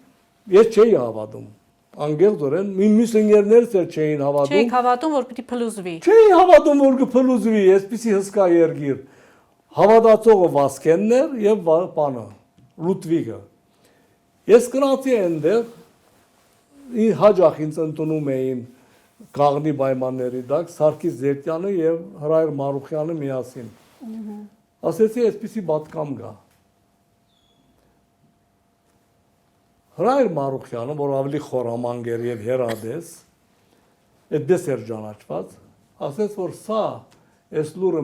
ես չէի հավատում։ Անգեղորեն մյուս ընկերներս էլ չէին հավատում։ Չէի հավատում, որ պիտի փլուզվի։ Չէի հավատում, որ կփլուզվի, այսպիսի հսկա երկիր։ Հավատացողը Վասկենն էր եւ բանը Լուդվիգը։ Ես գնացի այնտեղ հաջող ինձ ընդունում էին գաղտնի պայմանների տակ Սարգիս Զերտյանը եւ Հրայր Մարուխյանը միասին։ Ասեցի, այսպիսի պատկամ գա։ Հրայր Մարուխյանը, որ ավելի խորամանկ էր եւ հերադես, այդպես էր ճանաչված, ասեց, որ սա այս լուրը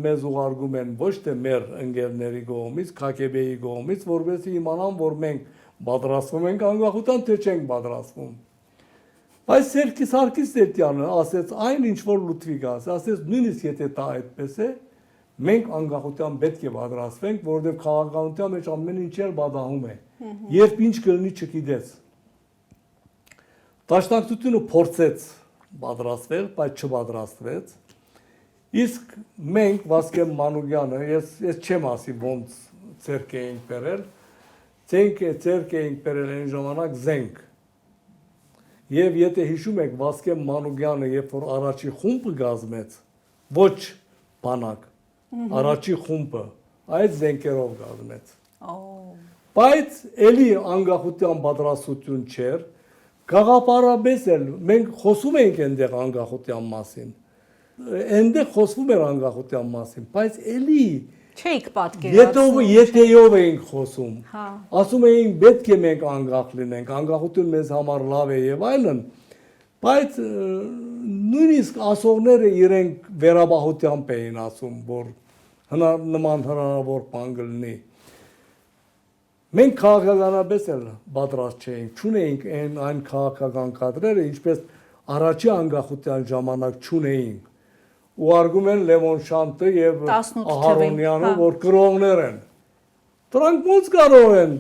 մեզ ուղարկում են ոչ թե մեր ընկերների կողմից, KGB-ի կողմից, որովհետեւ իմանան, որ մենք պատրաստվում ենք անկախության, թե չենք պատրաստվում։ Բայց Սարգիս Զերտյանը ասեց, այն ինչ որ Լուդվիգը ասեց, նույնիսկ եթե դա այդպես է, մենք անկախության պետք է պատրաստվենք, որովհետեւ քաղաքականության մեջ ամեն ինչ էլ պատահում է։ Երբ ինչ կլինի չգիտես։ Դաշնակցությունը փորձեց պատրաստվել, բայց չպատրաստվեց։ Իսկ մենք Վասկեն Մանուկյանը, ես չեմ ասի ոնց ցերկ էինք բերել, Ձերք էինք բերել այն ժամանակ զենք։ Եվ եթե հիշում եք Վասկեն Մանուկյանը, երբ որ առաջի խումբը գազմեց, ոչ բանակ, առաջի խումբը այդ զենքերով գազմեց։ Բայց էլի անկախության պատրաստություն չէր, գաղափարապես էլ մենք խոսում էինք այնտեղ անկախության մասին։ Այնտեղ խոսվում էր անկախության մասին, բայց էլի չէիք պատկերացնում։ Եթեով էինք խոսում։ Ասում էինք պետք է մենք անկախ լինենք, անկախություն մեզ համար լավ է եւ այլն, բայց նույնիսկ ասողները իրենք վերաբահությամբ էին ասում, որ նման հնարավոր բան կլինի։ Մենք քաղաքականապես էլ պատրաստ չէինք, չունեինք այն քաղաքական կադրերը, ինչպես առաջի անկախության ժամանակ չունեինք։ Ու արգում են Լևոն Շանտը եւ Ահարոնյանը, որ կրողներ են։ Դրանք ոնց կարող են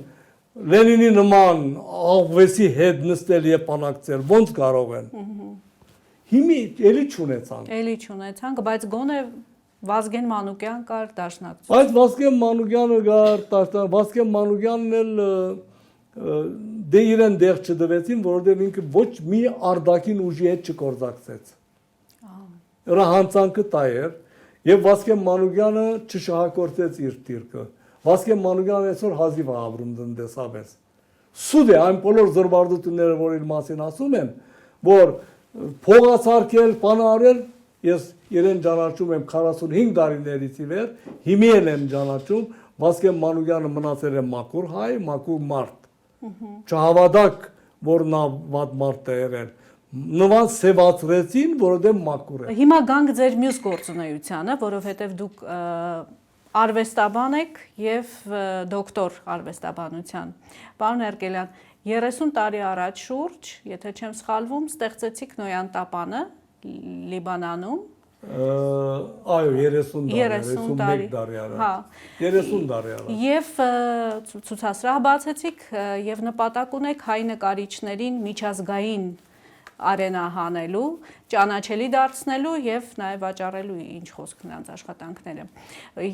Լենինի նման աղվեսի հետ նստել եւ բանակցել, ոնց կարող են։ Հիմի էլի չունեցանք։ Էլի չունեցանք, բայց գոնե Վազգեն Մանուկյան կար դաշնակցություն։ Բայց Վազգեն Մանուկյանը կար, Վազգեն Մանուկյանն էլ դե իրեն դեղ չդվեցին, որովհետեւ ինքը ոչ մի արտաքին ուժի հետ չկործակցեց։ Նրա հանցանքը դա էր եւ Վասկեն Մանուկյանը չշահագործեց իր դիրքը։ Վասկեն Մանուկյանը այսօր հազիվ է ապրում տնտեսապես։ Սուտ է այն բոլոր զրբարտությունները, որ իր մասին ասում են, որ փողացարկել, բանարել, ես իրեն ճանաչում եմ 45 տարիներից ի վեր, հիմի էլ եմ ճանաչում, Վասկեն Մանուկյանը մնացել է մաքուր հայ, մաքուր մարդ։ Չհավատակ, որ նա վատ մարդ է եղել։ Նման սևացրեցին, որովհետև մաքուր է։ Հիմա գանք ձեր մյուս գործունեությանը, որովհետև դուք արվեստաբան եք եւ դոկտոր արվեստաբանության։ Պարոն Երկելյան, 30 տարի առաջ շուրջ, եթե չեմ սխալվում, ստեղծեցիք Նոյան տապանը Լիբանանում։ Այո, 30 տարի առաջ։ 30 տարի առաջ։ Եվ ցուցասրահ բացեցիք եւ նպատակ ունեք հայ նկարիչներին միջազգային արենա հանելու, ճանաչելի դարձնելու եւ նաեւ վաճառելու ինչ խոսք նրանց աշխատանքները։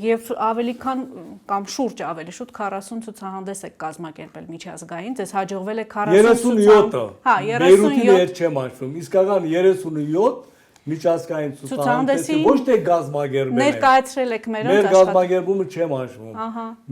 Եվ ավելի քան կամ շուրջ ավելի շուտ 40 ցուցահանդես եք կազմակերպել միջազգային, ձեզ հաջողվել է 40 37-ը։ Հա, 37-ը հետ չեմ հաշվում։ Իսկական 37 միջազգային ցուցահանդեսի ոչ թե գազագերբել է։ Ներկայացրել եք մեր Մեր գազագերբումը չեմ հաշվում։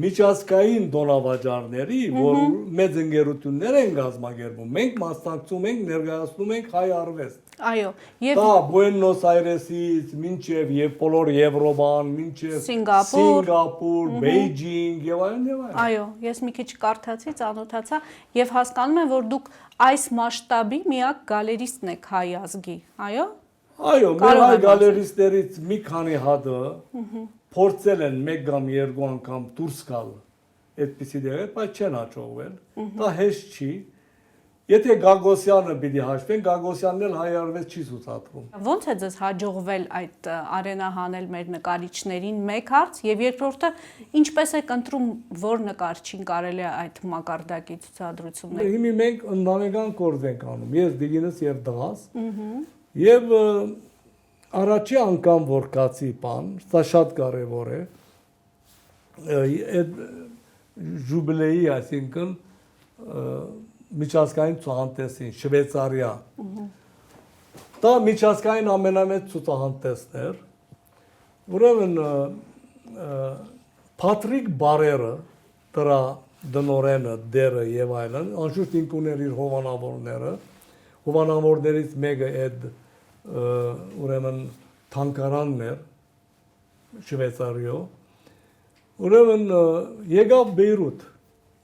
Միջազգային դոնավաճառների, որ մեծ ընկերություններ են գազագերբում, մենք մասնակցում ենք, ներկայացնում ենք հայ արվեստ։ Այո, եւ դա Բուենոս Այրեսից մինչև եւ բոլոր Եվրոպան, մինչև Սինգապուր, Բեյջինգ եւ այլն եւ այլն։ Այո, ես մի քիչ կարդացի, ծանոթացա եւ հասկանում եմ, որ դուք այս մասշտաբի միակ գալերիստն եք հայ ազգի, այո։ Այո, մեր հայ գալերիստներից մի քանի հատը փորձել են 1 կամ 2 անգամ դուրս գալ այդպիսի դեպքեր, բայց չեն հաջողվել։ Դա հեշտ չի։ Եթե Գագոսյանը պիտի հաշվեն, Գագոսյանն էլ հայ արվեստ չի ցուցադրում։ Ոնց է ձեզ հաջողվել այդ արենա հանել մեր նկարիչներին մեկ հարց եւ երկրորդը ինչպես եք ընտրում որ նկարչին կարելի է այդ մակարդակի ցուցադրություններ։ Հիմա մենք ընտանեկան գործ ենք անում։ Ես դիգինս եւ դղաս։ Եվ առաջի անգամ որ կացի բան, սա շատ կարևոր է։ Այդ ժուբիլեի, այսինքն միջազգային ցուցահանդեսին Շվեյցարիա։ Դա միջազգային ամենամեծ ցուցահանդեսն էր։ Ուրեմն Պատրիկ Բարերը, դրա դնորենը, դերը եւ այլն, անշուշտ ինք ուներ իր հովանավորները, հովանավորներից մեկը այդ ուրեմն թանկարանն էր Շվեյցարիո։ Ուրեմն եկավ Բեյրութ։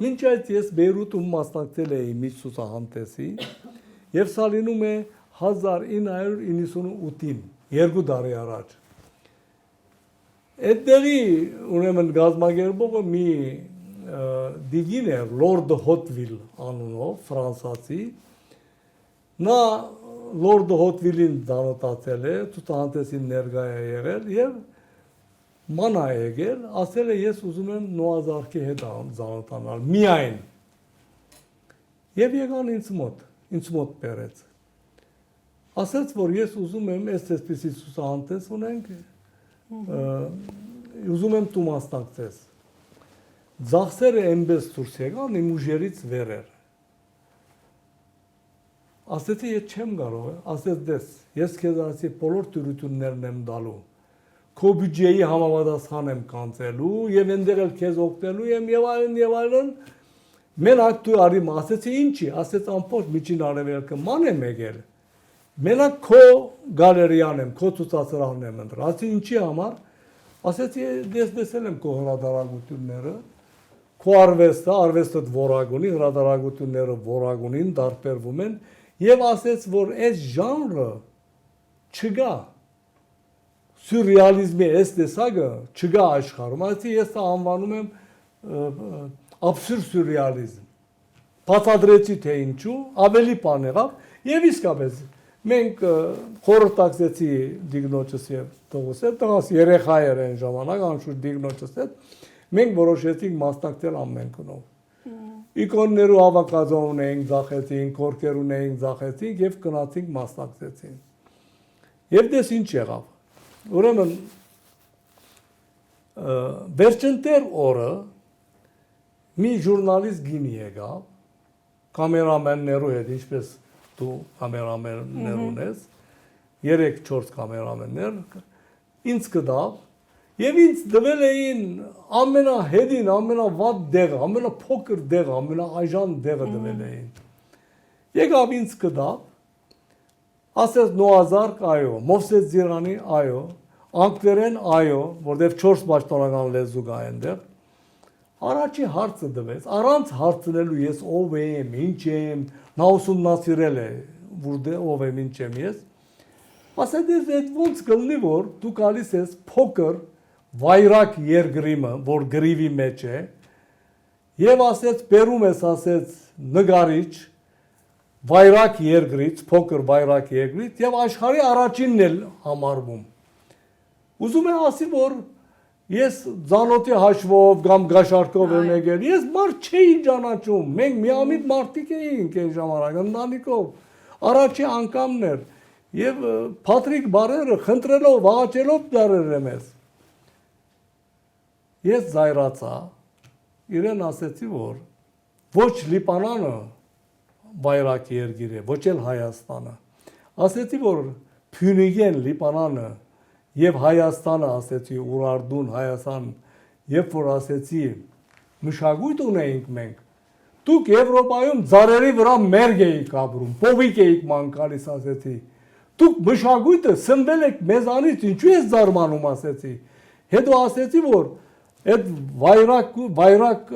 Մինչ այդ ես Բեյրութում մասնակցել էի մի ցուցահանդեսի եւ սա լինում է 1998-ին, 2 տարի առաջ։ Այդտեղի ուրեմն գազագերբողը մի դիգին էր, Լորդ Հոտվիլ անունով, ֆրանսացի։ Նա Լորդ Հոտվիլին ծանոթացել է, ցուցահանդեսին ներկայ է եղել եւ ման է եկել, ասել է ես ուզում եմ Նոազարքի հետ ծանոթանալ, միայն։ Եվ եկան ինձ մոտ բերեց։ Ասաց, որ ես ուզում եմ այսպիսի ցուցահանդես ունենք, ուզում եմ դու մասնակցես։ Ձախսերը այնպես դուրս եկան, իմ ուժերից վեր էր։ Ասեցի, ես չեմ կարող, ասեց դες, ես քեզ ասի բոլոր դյուրություններն եմ դալու։ Քո բյուջեի համապատասխան եմ կանցելու եւ այնտեղ էլ քեզ օգնելու եմ եւ այլն։ Մենակ դու արի, ասեցի, ինչի, ասեց ամբողջ միջին արևելքը ման եմ եկել։ Մենակ քո գալերիան եմ, քո ցուցասրահն եմ ընտրել։ Ասեցի, ինչի համար։ Ասեցի, ես տեսել եմ քո հրատարակությունները, քո արվեստը որակ ունի, հրատարակությունները որակ ունին, տարբերվում են, եւ ասեց, որ այս ժանրը չկա։ Սյուրռեալիզմի այս տեսակը չկա աշխարհում։ Ասեցի, ես դա անվանում եմ աբսուրդ սյուրռեալիզմ։ Բացատրեցի թե ինչու, ավելի բան եղավ եւ իսկապես մենք խորհրդակցեցի Դիգնոջս եւ Տողոսի հետ, տղաս երեխա էր այն ժամանակ, անշուշտ Դիգնոջս հետ, մենք որոշեցինք մասնակցել ամենքնով։ Իկոններու հավաքածու ունեինք, ձախեցինք, կորկեր ունեինք, ձախեցինք եւ գնացինք մասնակցեցինք։ Եվ դες ինչ եղավ։ Ուրեմն վերջնտեր օրը մի ժուրնալիստ գինի եկավ, կամերամաններու հետ, ինչպես դու կամերամաններ ունես, 3-4 կամերամաններ, ինձ կդավ, եւ ինձ դվել էին ամենահետին, ամենավատ դեղը, ամենափոքր դեղը, ամենաայժան դեղը դվել էին։ Եկավ ինձ կդավ, ասեց Նոազարկ այո, Մովսես Ձիրանի այո, անգլերեն այո, որտեղ 4 պաշտոնական լեզու կա այնտեղ։ Առաջի հարցը դվեց, առանց հարցնելու ես ով եմ, ինչ եմ, նա ուսումնասիրել է, որ ով եմ, ինչ եմ ես։ Ասեց, այդ ոնց կլինի, որ դու գալիս ես փոքր վայրակ երգրիմը, որ գրիվի մեջ է, եւ ասեց, բերում ես, ասեց, նկարիչ, վայրակ երգրից, փոքր վայրակ երգրից, եւ աշխարհի առաջինն էլ համարվում։ Ուզում եմ ասի, որ ես ծանոթի հաշվով կամ գաշարկով եմ եկել, ես մարդ չէի ճանաչում, մենք միամիտ մարդիկ էինք այն ժամանակ, ընտանիքով, առաջի անգամն էր, եւ Փատրիկ բարերը խնդրելով, աղաչելով դարել եմ ես։ Ես զայրացա, իրեն ասեցի, որ ոչ Լիբանանը վայրակ երգիր է, ոչ էլ Հայաստանը, ասեցի, որ Փյունիգեն Լիբանանը եւ Հայաստանը ասեցի Ուրարտուն Հայաստան, երբ որ ասեցի մշակույթ ունեինք մենք, դուք Եվրոպայում ծառերի վրա մերգ էիք ապրում, փովիկ էիք մանկալիս ասեցի, դուք մշակույթը սնվել եք մեզանից, ինչու ես զարմանում ասեցի, հետո ասեցի, որ այդ վայրակ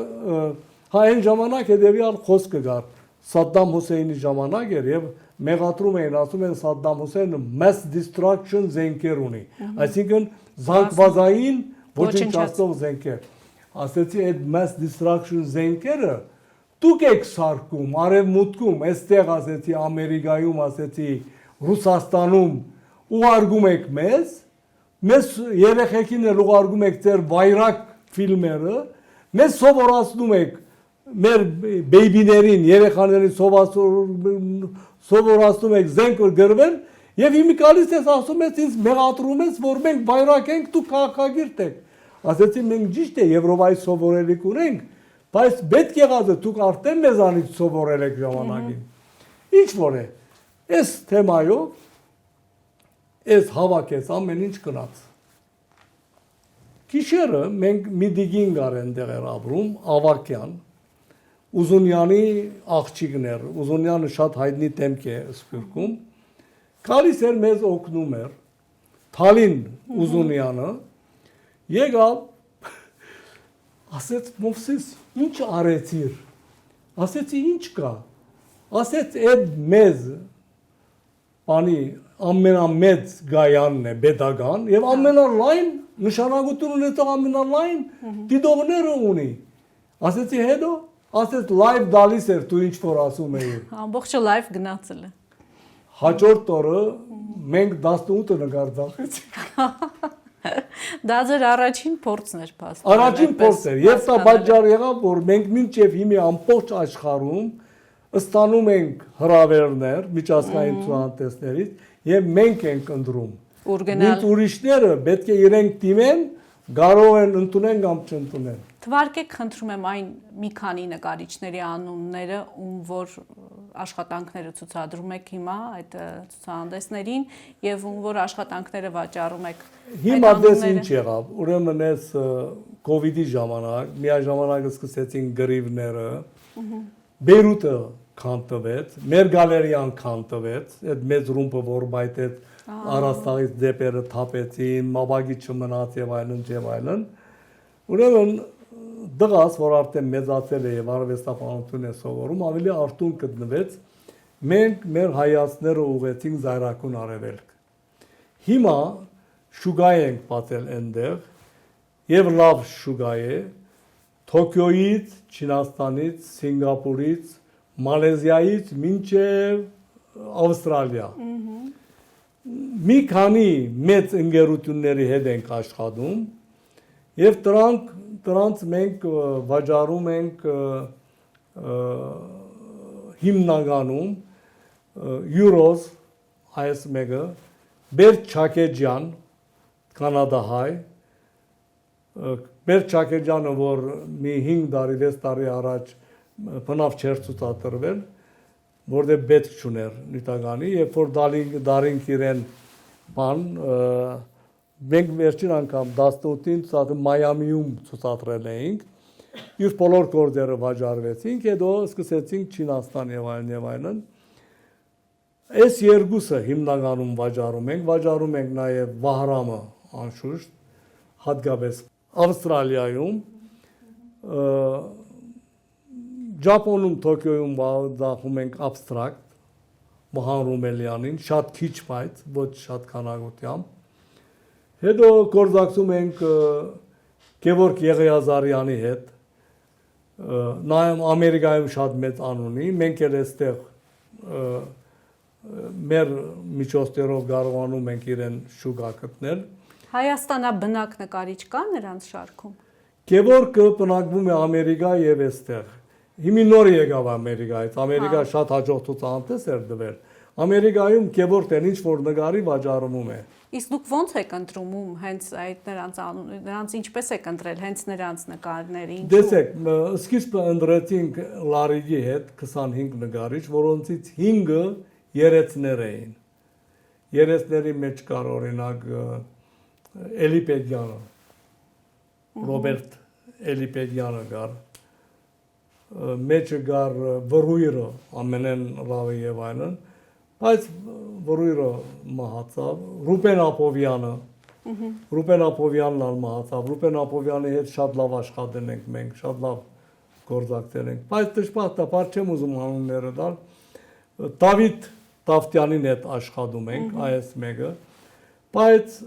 այն ժամանակ հետևյալ խոսքը գար, Սադդամ Հուսեյնի ժամանակ էր եւ մեղադրում էին, ասում են Սադդամ Հուսեյնը mass destruction զենքեր ունի, այսինքն զանգվածային ոչնչացնող զենքեր։ Ասեցի այդ mass destruction զենքերը դուք եք սարքում, արևմուտքում, այստեղ ասեցի Ամերիկայում, ասեցի Ռուսաստանում ուղարկում եք մեզ երեխեքին էլ ուղարկում եք ձեր վայրակ ֆիլմերը, մեզ սովորացնում եք մեր բեյբիներին, երեխաներին սովորացնում եք զենքեր գրվել եւ հիմա գալիս ես ասում ես ինձ մեղադրում ես, որ մենք վայրակ ենք, դու քաղաքագիրտ եք։ Ասեցի մենք ճիշտ է Եվրոպայի սովորելիք ունենք, բայց պետք եղածը դուք արդեն մեզանից սովորել եք ժամանակին։ Ինչ որ է, այս թեմայով այս հավաքեց ամեն ինչ գնաց։ Գիշերը մենք մի դիգին գար այնտեղ էր ապրում, Ավակյան, Ուզունյանի աղջիկներ, Ուզունյանը շատ հայտնի դեմք է Սփյուռքում, գալիս էր մեզ օգնում էր, Թալին Ուզունյանը, եկավ, ասեց Մովսես, ինչ արեցիր, ասեցի ինչ կա, ասեց այդ մեզ, բանի ամենամեծ գայանն է, պետական, եւ ամենալայն նշանակություն ունեցող ամենալայն դիտողները ունի, ասեցի հետո, ասեց լայվ դալիս էր դու ինչ որ ասում էի։ Ամբողջը լայվ գնացել է։ Հաջորդ օրը մենք 18 նկար ձախեցինք։ Դա ձեր առաջին փորձն էր փաստորեն։ Առաջին փորձ էր, եւ դա պատճառ եղավ, որ մենք մինչեւ հիմա ամբողջ աշխարհում ստանում ենք հրավերներ միջազգային ցուցահանդեսներից եւ մենք ենք ընտրում։ Մենք ուրիշները պետք է իրենք դիմեն, կարող են ընդունեն կամ չընդունեն։ Թվարկեք, խնդրում եմ այն մի քանի նկարիչների անունները, ում որ աշխատանքները ցուցադրում եք հիմա այդ ցուցահանդեսներին եւ ում որ աշխատանքները վաճառում եք։ Հիմա դες ինչ եղավ, ուրեմն այս կոവിഡ്ի ժամանակ միաժամանակ սկսեցին գրիվները, Բեյրութը քանտվեց, մեր գալերիան քանտվեց, այդ մեծ ռումբը որ բայտեց առաստաղից դեպերը թափեցին, մավագի չմնաց եւ այլն, ուրեմն դղաս, որ արդեն մեծացել է եւ արվեստապանություն է սովորում, ավելի արտուն գտնվեց, մենք մեր հայացքները ուղղեցինք Զայրակուն արևելք։ Հիմա շուգա ենք պատել այնտեղ եւ լավ շուգա է Թոկիոյից, Չինաստանից, Սինգապուրից, Մալեզիայից մինչև Ավստրալիա։ Մի քանի մեծ ընկերությունների հետ ենք աշխատում եւ դրանց մենք վաճառում ենք հիմնականում Euros այս մեկը Բերտ Չակեջյան կանադահայ Բերտ Չակեջյանը որ մի 5 տարի 6 տարի առաջ բնավ չեր ցուցադրվել որտեղ պետք չուներ նյութականի երբ որ դարինք իրեն բան մենք վերջին անգամ 18-ին ցուցադրել Մայամիում ցուցադրել էինք իր բոլոր գործերը վաճառվեցին հետո սկսեցինք Չինաստան եւ այլն այս երկուսը հիմնականում վաճառում ենք նաեւ Վահրամը անշուշտ հատկապես Ավստրալիայում Ճապոնում Տոկիոյում վաճառում ենք abstract Վահան Ռումելյանին շատ քիչ բայց ոչ շատ քանակությամբ հետո գործակցում ենք Գևորգ Եղիազարյանի հետ նայում Ամերիկայում շատ մեծ անունի մենք էլ այստեղ մեր միջոցներով կարողանում ենք իրեն շուկա գտնել Հայաստանաբնակ նկարիչ կա նրանց շարքում Գևորգը բնակվում է Ամերիկա եւ այստեղ Հիմի նոր եկավ Ամերիկայից Ամերիկա շատ հաջող ցուցահանդես էր դվել Ամերիկայում Գևորգն ինչ որ նկարի վաճառում է Իսկ դուք ո՞նց եք ընտրում հենց այդ նրանց ինչպես եք ընտրել հենց նրանց նկարները ինչու Դեսեք սկիզբը ընտրեցինք Լարիգի հետ 25 նկարիչ որոնցից 5-ը երեցներ էին երեցների մեջ կար օրինակ Էլիպեդյանը Ռոբերտ Էլիպեդյանը կար մեջը կար Վռույրը ամենեն լավը եւ այլն բայց Վռույրը մահացավ Ռուբեն Ապովյանը Ռուբեն Ապովյանն ալ մահացավ Ռուբեն Ապովյանի հետ շատ լավ աշխատել ենք մենք շատ լավ գործակցել ենք բայց դժբախտաբար չեմ ուզում անունները տալ Դավիթ Տավտյանին հետ աշխատում ենք այս մեկը բայց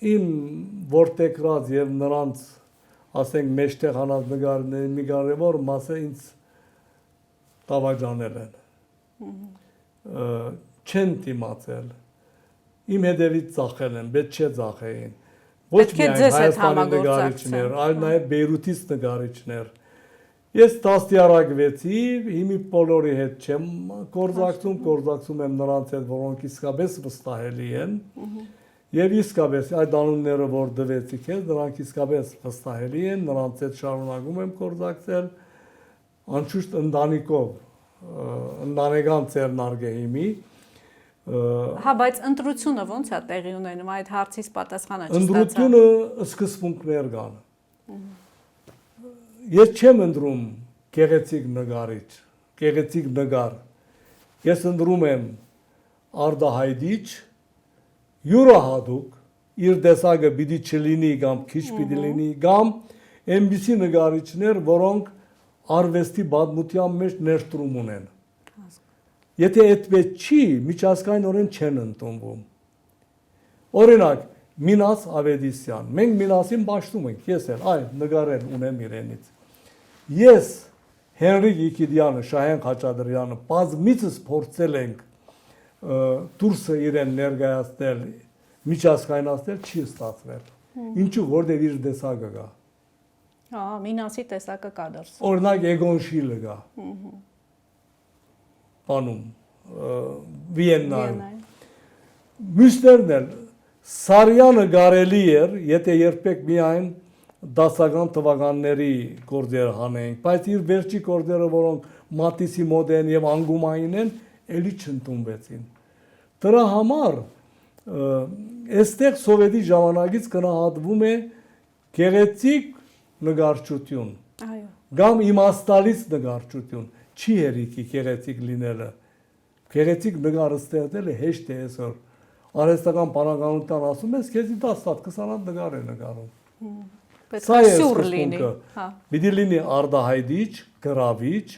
իմ որտեղած եւ նրանց ասենք մեջտեղ հանած նկարների մի կարևոր մասը ինձ տավաճանել են չեն դիմացել իմ հետևից ծախել են պետք չէ ծախեին ոչ միայն Հայաստանի նկարիչներ այլ նաև Բեյրութից նկարիչներ ես դաստիարակվեցի հիմի բոլորի հետ չեմ գործակցում եմ նրանց հետ որոնք իսկապես վստահելի են Եվ իսկապես այդ անունները որ դվեցիք ես նրանք իսկապես վստահելի են նրանց հետ շարունակում եմ գործակցել անշուշտ ընտանիքով ընտանեկան ծերնարգ է հիմի Հա բայց ընտրությունը ո՞նց է տեղի ունենում այդ հարցից պատասխանը չստացա Ընտրությունը սկզբունքներ կան Ես չեմ ընտրում գեղեցիկ նկարիչ գեղեցիկ նկար Ես ընտրում եմ արտահայտիչ յուրահատուկ իր տեսակը պիտի չլինի կամ քիչ պիտի լինի կամ այնպիսի նկարիչներ որոնք արվեստի պատմության մեջ ներդրում ունեն Եթե այդպես չի միջազգայինորեն չեն ընդունվում Օրինակ Մինաս Ավետիսյան մենք Մինասին ճաշտում ենք ես էլ այ նկարել ունեմ իրենից Ես Հենրիկ Իգիդյանը Շահեն Խաչատրյանը բազմիցս փորձել ենք դուրսը իրեն ներկայացնել միջազգայնացնել չի ստացվել ինչու որտեղ իր տեսակը կա Հա Մինասի տեսակը կա դրս Օրինակ Էգոն Շիլը կա Բանում Վիեննայում Մյուսներն էլ Սարյանը կարելի էր եթե երբեք միայն դասական թվականների գործեր հանենք, բայց իր վերջի գործերը, որոնք Մատիսի մոտ են եւ անգումային են, էլի չընդունվեցին։ Դրա համար այստեղ սովետի ժամանակից գնահատվում է գեղեցիկ նկարչություն։ Այո։ Կամ իմաստալից նկարչություն, չի հերիքի գեղեցիկ լինելը։ Գեղեցիկ նկարը ստեղծելը հեշտ է այսօր։ Արհեստական բանականության ասում ես, քեզի 10 հատ 20 հատ նկար է նկարում։ Պետք է սյուր լինի։ Հա։ Պիտի լինի արտահայտիչ, գրավիչ,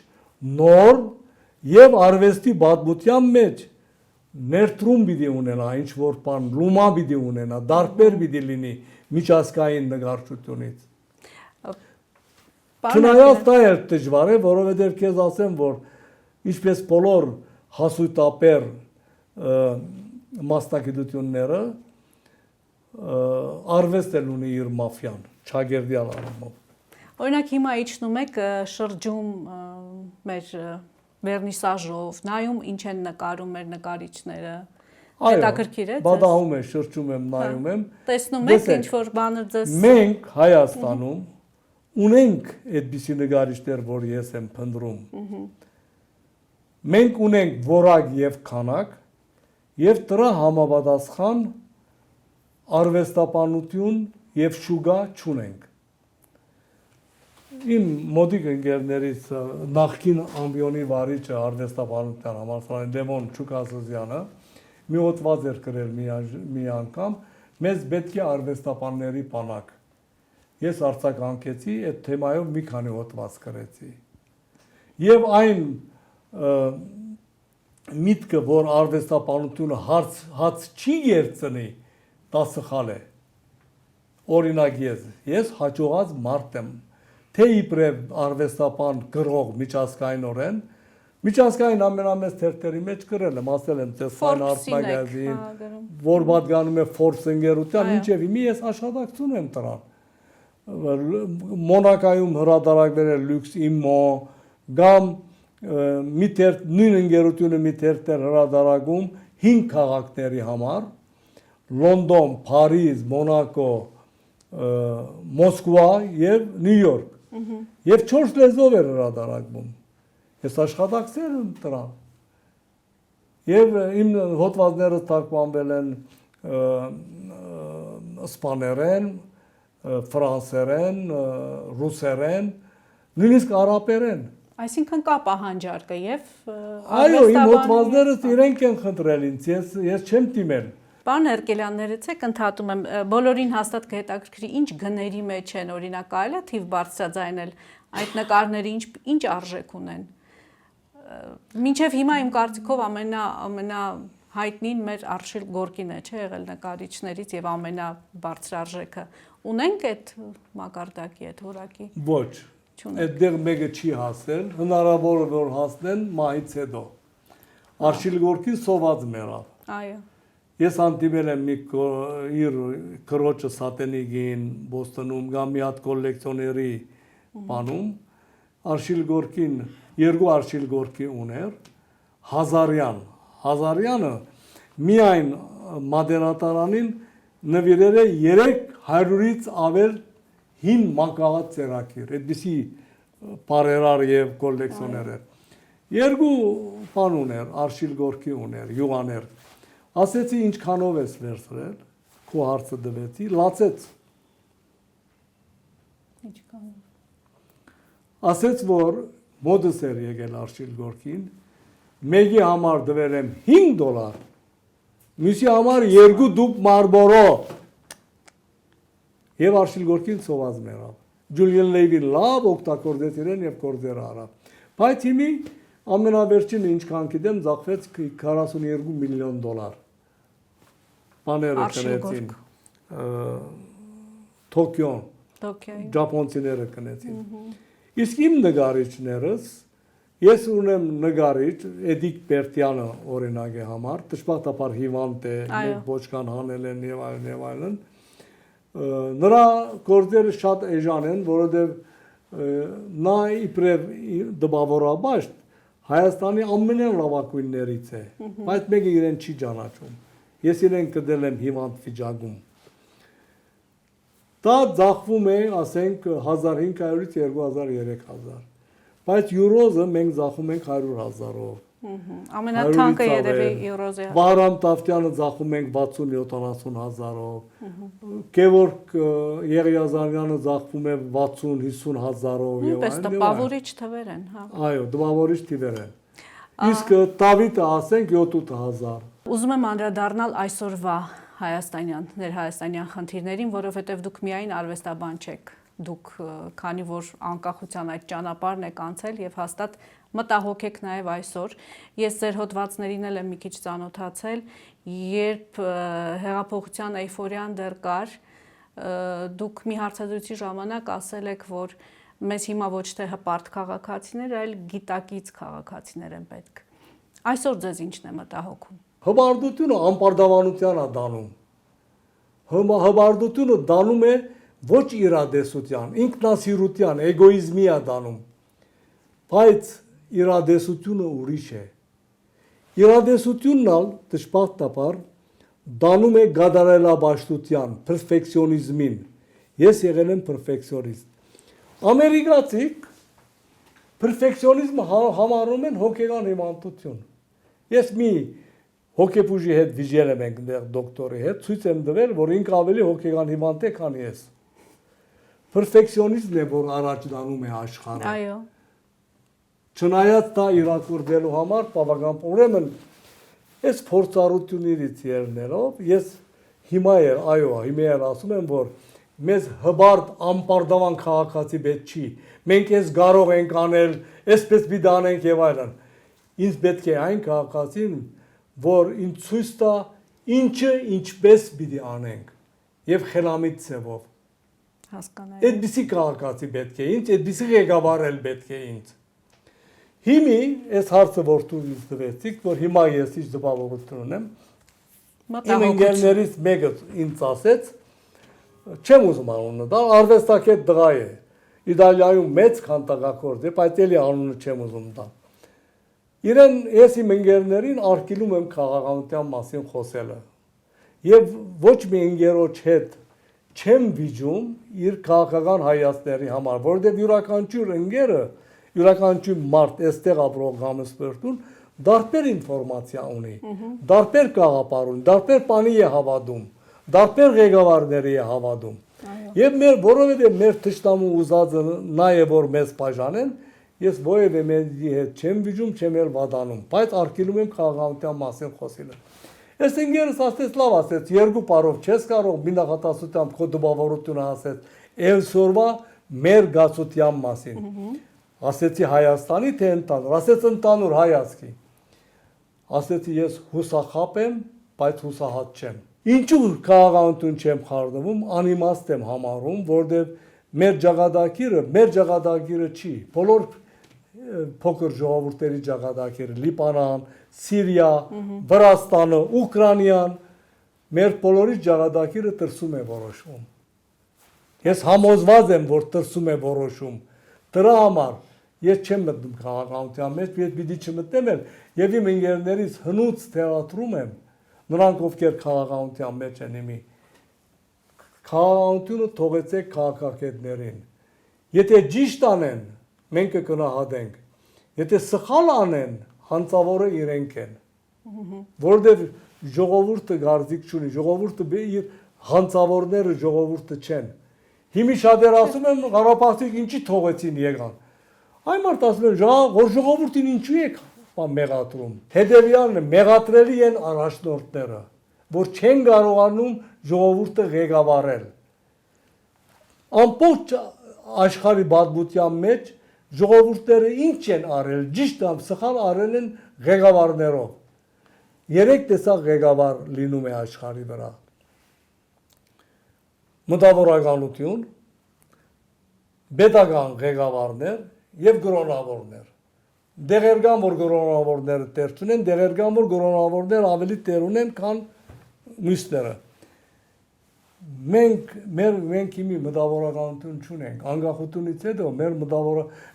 նոր եւ արվեստի պատմության մեջ ներդրում պիտի ունենա, ինչ որ բան, լումա պիտի ունենա, դարբեր պիտի լինի միջազգային նկարչությունից։ Չնայած դա էլ դժվար է, որովհետև քեզ ասեմ, որ ինչպես բոլոր հասույթապեր մասնագիտությունները արվեստն ունի իր մաֆիան, ճագերդյալ առումով։ Օրինակ հիմա իջնում եք շրջում մեր վերնիսաժով, նայում ինչ են նկարում մեր նկարիչները։ Հետաքրքիր է։ Բադահում եմ, շրջում եմ, նայում եմ։ Տեսնում եք ինչ որ բաներ ձեզ։ Մենք Հայաստանում ունենք այդպիսի նկարիչներ, որ ես եմ փնտրում։ Մենք ունենք որակ եւ քանակ եւ դրա համապատասխան արվեստաբանություն եւ շուկա չունենք։ Իմ մոդիկ ընկերներից նախկին ամբիոնի վարիչը արվեստաբանության համալսարանի Լևոն Չուկասազյանը մի հոդված էր գրել մի անգամ, մեզ պետք է արվեստաբանների բանակ։ Ես արձագանքեցի, այդ թեմայով մի քանի հոդված գրեցի։ Եվ այն միտքը, որ արվեստաբանությունը հաց չի երցնի, դա սխալ է։ Օրինակ ես հաջողած մարդ եմ, թե իբրև արվեստաբան գրող միջազգայինորեն, միջազգային ամենամեծ թերթերի մեջ գրել եմ, ասել եմ, թե Fine Art Magazine, որ պատկանում է Forbes ընկերության, մինչև հիմա ես աշխատակցում եմ դրան։ Մոնակայում հրատարակվել է Lux Immo, կամ նույն ընկերությունը մի թերթ էր հրատարակում 5 քաղաքների համար, Լոնդոն, Փարիզ, Մոնակո, Մոսկվա եւ Նյու Յորք։ Եվ 4 լեզվով էր հրատարակվում։ Ես աշխատակցել եմ դրան։ Եվ իմ հոդվածները թարգմանվել են իսպաներեն, ֆրանսերեն, ռուսերեն, նույնիսկ արաբերեն։ Այսինքն կա պահանջարկը եւ այո, իմ հոդվածները իրենք են խնդրել ինձ, ես չեմ դիմել։ Պարոն Հերկելյաններից եք ընդհատում եմ, բոլորին հաստատ կհետաքրքրի ինչ գների մեջ են, օրինակ կարելի է թիվ բարձրաձայնել այդ նկարները ինչ արժեք ունեն։ Մինչև հիմա իմ կարծիքով ամենահայտնին մեր Արշիլ Գորկին է, չէ՞ եղել նկարիչներից եւ ամենաբարձրարժեքը։ Ունենք այդ մակարդակի, այդ որակի։ Ոչ։ Այդտեղ մեկը չի հասել, հնարավոր է որ հասնեն մահից հետո։ Արշիլ Գորկին սոված մեռավ։ Այո։ Ես հանդիպել եմ իր քրոջը Սատենիգին Բոստոնում կամ մի հատ կոլեկցիոների բանում, Արշիլ Գորկին, 2 Արշիլ Գորկի ուներ, Հազարյանը միայն մատենատարանին նվիրել է 300-ից ավել հին մակաղած ծերակիր, այդպիսի բարերար եւ կոլեկցիոներ էր։ 2 բան ուներ, Արշիլ Գորկի ուներ, յուղաներ։ Ասեցի ինչքանով ես վերցրել, քո հարցը դվեցի, լացեց։ Ասեց, որ մոդս էր եկել Արշիլ Գորկին, մեկի համար դվել եմ $5, մյուսի համար 2 դուփ Մարբորո։ Եվ Արշիլ Գորկին սոված մեռավ։ Ջուլիան Լեյվին լավ օգտագործեց իրեն եւ գործեր արավ։ Բայց հիմի ամենավերջինը ինչքան գիտեմ, ծախվեց $42 միլիոն։ Բաները կնեցին Թոկիոն, Ճապոնցիները կնեցին։ Իսկ իմ նկարիչներս, ես ունեմ նկարիչ Էդիկ Պերտյանը օրինակի համար, դժբախտաբար հիվանդ է, մեկ ոչկան հանել են եւ այլն։ Նրա գործերը շատ էժան են, որովհետեւ նա իբրև դպավորաբաշտ Հայաստանի ամենալավագույններից է, բայց մեկը իրեն չի ճանաչում։ Ես իրեն կդել եմ հիվանդ վիճակում։ Դա ձախվում է, ասենք 1500-ից 2000-3000։ Բայց յուրոզը մենք ձախում ենք 100,000-ով։ Ամենաթանկը երևի յուրոզը։ Վահրամ Տավտյանը ձախում ենք 60-70,000-ով։ Գևորգ Եղիազարյանը ձախվում է 60-50,000-ով եւ Նույնպես տպավորիչ թվեր են, հա։ Այո, տպավորիչ թվեր են։ Իսկ Դավիթը ասենք 7-8,000։ Ուզում եմ անդրադառնալ այսօրվա հայաստանյան, ներհայաստանյան խնդիրներին, որովհետև դուք միայն արվեստաբան չեք։ Դուք քանի որ անկախության այդ ճանապարհն եք անցել եւ հաստատ մտահոգ եք նաեւ այսօր։ Ես ձեր հոդվածներին էլ եմ մի քիչ ծանոթացել, երբ հեղափոխության էյֆորիան դեռ կար, դուք մի հարցազրույցի ժամանակ ասել եք, որ մեզ հիմա ոչ թե հպարտ քաղաքացիներ, այլ գիտակից քաղաքացիներ են պետք։ Այսօր ձեզ ինչն է մտահոգում։ Հպարտությունը անպարտավորության է դանում։ Հպարտությունը դանում է ոչ իրադեսության, ինքնասիրության, էգոիզմի է դանում։ Բայց իրադեսությունը ուրիշ է։ Իրադեսությունն ալ դժբախտաբար դանում է գադարելաբաշխության, պերֆեկցիոնիզմին։ Ես եղել եմ պերֆեկցիոնիստ։ Ամերիկացիք պերֆեկցիոնիզմը համարում են հոգեգան հիվանդություն։ Ես մի հոգեբուժի հետ վիճել եմ այնտեղ դոկտորի հետ, ցույց եմ տվել, որ ինքը ավելի հոգեգան հիվանդ է, քան ես։ Պերֆեկցիոնիզմն է, որ առաջ տանում է աշխարհը։ Այո։ Չնայած դա իրակորձելու համար բավական ուրեմն այս փորձառություններից ելնելով ես հիմա ասում եմ, որ մեզ հբարտ անպարտավան քաղաքացի պետք չի։ Մենք ես կարող ենք անել, այսպես պիտի անենք եւ այլն։ Ինձ պետք է այն քաղաքացին, որ ինձ ցույց տա ինչը ինչպես պիտի անենք եւ խելամիտ ցևով։ Հասկանալի։ Այդպիսի քաղաքացի պետք է ինձ, այդպիսի ղեկավար էլ պետք է ինձ։ Հիմի այս հարցը որ դու ինձ տվեցիք, որ հիմա ես ինչ տպավորություն ունեմ, իմ ընկերներից մեկը ինձ ասեց, չեմ ուզում անունը դա, արվեստագետ դղա է, Իտալիայում մեծ քանդակագործ է, բայց էլի անունը չեմ ուզում տա։ Իրեն ես իմ ընկերներին արգելում եմ քաղաքականության մասին խոսելը։ Եվ ոչ մի ընկերոջ հետ չեմ վիճում իր քաղաքական հայացքների համար, որովհետև յուրաքանչյուր ընկերը, յուրաքանչյուր մարդ այստեղ ապրող գամեսպերտուն դարբեր ինֆորմացիա ունի, դարբեր գաղափար ունի, դարբեր բանի է հավատում, դարբեր ղեկավարների է հավատում։ Եվ որովհետև մեր թշնամու ուզածը նա է, որ մեզ բաժանեն, ես որևէ մեկի հետ չեմ վիճում, չեմ էլ վատանում, բայց արգելում եմ քաղաքականության մասին խոսելը։ Ես ընկերս ասեց, լավ ասեց, երկու բառով չես կարող մի նախատասությամբ քո դպավորությունը ասեց, այսօրվա մեր գացության մասին։ Ասեցի Հայաստանի թե ընդհանուր, ասեց ընդհանուր հայացքի։ Ասեցի ես հուսախապ եմ, բայց հուսահատ չեմ։ Ինչու քաղաքականություն չեմ խառնվում, անիմաստ եմ համարում, որովհետև մեր ճակատագիրը չի, բոլոր փոքր ժողովուրդների ճակատագիրը, Լիբանան, Սիրիա, Վրաստանը, Ուկրաինան, մեր բոլորի ճակատագիրը տրսում է որոշում։ Ես համոզված եմ, որ տրսում է որոշում։ Դրա համար ես չեմ մտնում քաղաքականության մեջ, պիտի չմտնեմ եւ իմ ընկերներից հնուց թեատրում եմ, նրանք ովքեր քաղաքականության մեջ են իմի։ Քաղաքականությունը թողեցեք քաղաքագետներին։ Եթե ճիշտ անեն, մենք կգնահատենք։ Եթե սխալ անեն, հանցավորը իրենք են։ Որովհետև ժողովուրդը գարզիք չունի, ժողովուրդը իր հանցավորները ժողովուրդը չեն։ Հիմի շատեր ասում են Ղարաբաղցիք ինչի թողեցին եկան։ Այն մարդ ասում են, որ ժողովուրդին ինչու եք մեղադրում։ Հետևյալն է, մեղադրելի են առաջնորդները, որ չեն կարողանում ժողովուրդը ղեկավարել։ Ամբողջ աշխարհի պատմության մեջ ժողովուրդները ինչ են արել, ճիշտ կամ սխալ արել են ղեկավարներով։ Երեք տեսակ ղեկավար լինում է աշխարհի վրա։ Մտավորականություն, պետական ղեկավարներ եւ գրոնավորներ։ Դեղեր կան, որ գրոնավորները տեր չունեն, դեղեր կան, որ գրոնավորներ ավելի տեր ունեն, քան մյուսները։ Մենք հիմի մտավորականություն չունենք, անկախությունից հետո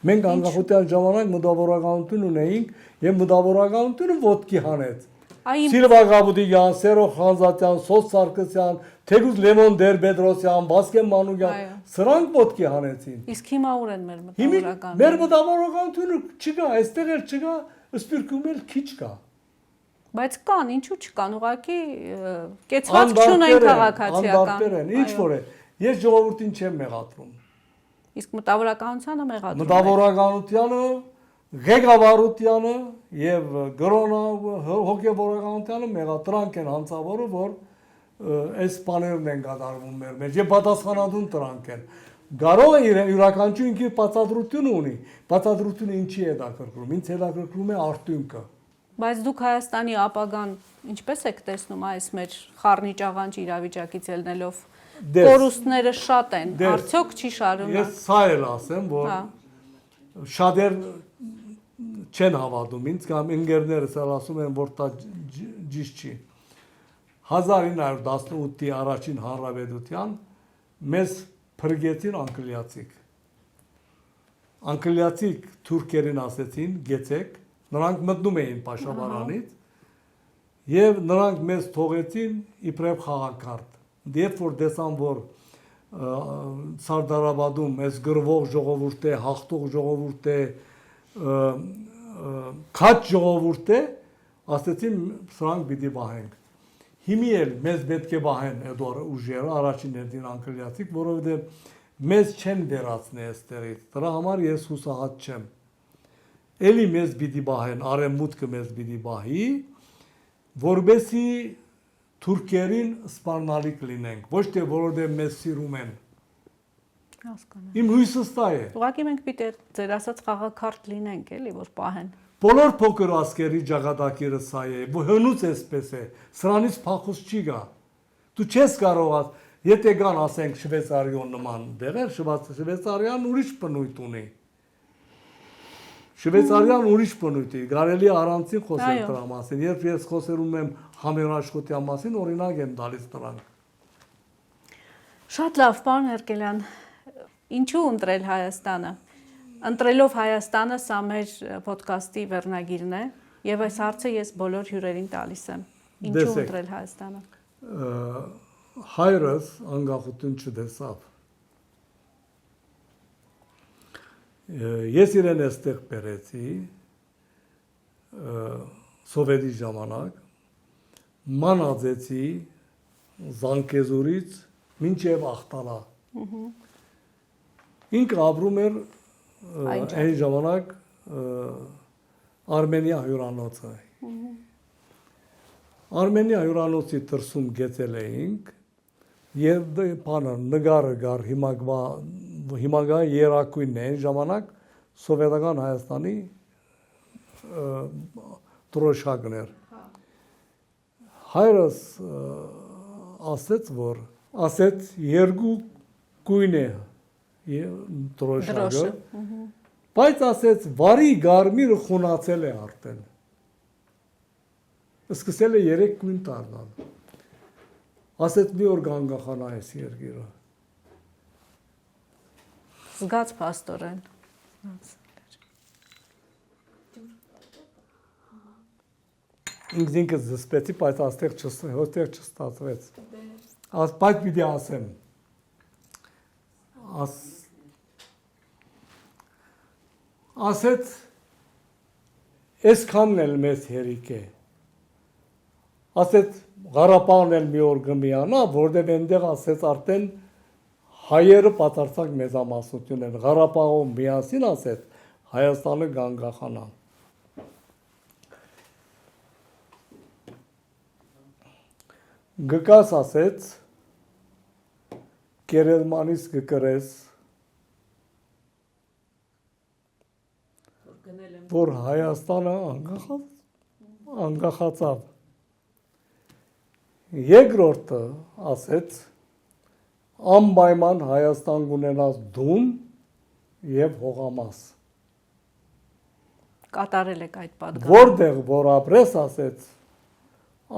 մենք անկախության ժամանակ մտավորականություն ունեինք եւ մտավորականությունը ոտքի հանեց։ Սիլվա Գաբուդիյան, Սերո Խանզատյան, Սոս Սարգսյան, թեկուզ Լևոն Դերբեդրոսյան, Վասկեն Մանուկյան, սրանք ոտքի հանեցին։ Իսկ հիմա ուր են մեր մտավորականները։ Մեր մտավորականությունը չկա, այստեղ էլ չկա, սպիրկում էլ քիչ կա։ Բայց կան, ինչու չկան, ուղղակի կեցվածք չունեն քաղաքացիական։ Անդարտեր են, ինչ որ է։ Ես ժողովրդին չեմ մեղադրում։ Իսկ մտավորականությանը մեղադրում եք։ Մտավորականությանը, ղեկավարությանը եւ գրոնա հոգեվորականությանը մեղադրանք են հանցավորը, որ այս բաներն են կատարվում մեր մեջ եւ պատասխանատուն դրանք են։ Կարող է յուրաքանչյուրը ինքի բացատրություն ունի։ Բացատրությունը ինչի է հետաքրքրում։ Ինձ հետաքրքրում է արդյունքը։ Բայց դուք Հայաստանի ապագան ինչպես եք տեսնում այս մեր խառնիճաղանճ իրավիճակից ելնելով։ Կորուստները շատ են, արդյոք չի շարունակ։ Ես սա էլ ասեմ, որ շատեր չեն հավատում ինձ կամ ընկերներս ասում են, որ դա ճիշտ չի։ 1918-ի առաջին հանրապետության մեզ փրկեցին անգլիացիք։ Անգլիացիք թուրքերին ասեցին՝ գեցեք, նրանք մտնում էին Պաշտպանանից եւ նրանք մեզ թողեցին իբրև խաղակարդ։ Երբ որ տեսան, որ Սարդարաբադում այս գրվող ժողովուրդ է, հաղթող ժողովուրդ է, քաջ ժողովուրդ է, ասեցին սրանք պիտի վահենք։ Հիմի էլ մեզ պետք է վահեն այդ ուժերը, առաջին հերթին անգլիացիք, որովհետև մեզ չեն վերացնի այստեղից։ Դրա համար ես հուսահատ չեմ։ Էլի մեզ պիտի վահեն, արևմուտքը մեզ պիտի վահի, որբեսի թուրքերին սպառնալիք լինենք, ոչ թե որովհետև մեզ սիրում են։ Հասկանալի։ Իմ հույսս դա է։ Ուղղակի մենք պիտի ձեր ասած խաղակարդ լինենք, էլի, որ պահեն։ Բոլոր փոքր ասկերի ճակատագիրը սա է, հնուց էսպես է, սրանից փախուս չի գա։ Դու չես կարող, եթե կան ասենք Շվեյցարիոն նման դեղեր, Շվեյցարիան ուրիշ բնույթ ունի։ Շվեյցարիան ուրիշ բնույթ է, կարելի է առանցին խոսել դրա մասին։ Երբ ես խոսում եմ համերաշխության մասին, օրինակ եմ տալիս դրանք։ Շատ լավ, պարոն Երկելյան, ինչու ընտրել Հայաստանը։ Ընտրելով Հայաստանը, սա մեր ոդկասթի վերնագիրն է, եւ այս հարցը ես բոլոր հյուրերին տալիս եմ։ Ինչու ընտրել Հայաստանը։ Հայրս անկախություն չտեսավ։ Ես իրեն այստեղ բերեցի սովետի ժամանակ, մանածեցի Զանգեզուրից մինչև Ախտանա։ Ինքը ապրում էր այն ժամանակ Արմենիա հյուրանոցը։ Արմենիա հյուրանոցի դրսում գեցել էինք եւ բանը նկարը գար հիմա գա երակույնն է այն ժամանակ սովետական Հայաստանի դրոշակն էր։ Հայրս ասեց երկու գույն է դրոշակը, բայց ասեց վարի գարմիրը խունացել է արդեն։ Սկսել է 3 գույն դառնալ։ Ասեց մի օր կանգախանա այս երկիրը։ Զգաց փաստորեն։ Ինքս զսպեցի, բայց այստեղ չստացվեց։ Բայց պիտի ասեմ։ Ասեց այսքանն էլ մեզ հերիք է։ Ասեց Ղարաբաղն էլ մի օր կմիանա, որտեղ այնտեղ ասեց արդեն հայերը բացարձակ մեծամասնություն են։ Ղարաբաղում միասին ասեց Հայաստանը կանգախանա։ Գկաս ասեց կերեզմանից կկրես, որ Հայաստանը անկախացավ։ Երկրորդը ասեց անպայման Հայաստան կունենաս դուն եւ հողամաս։ Կատարել եք այդ պատգամը։ Որտեղ որ ապրես ասեց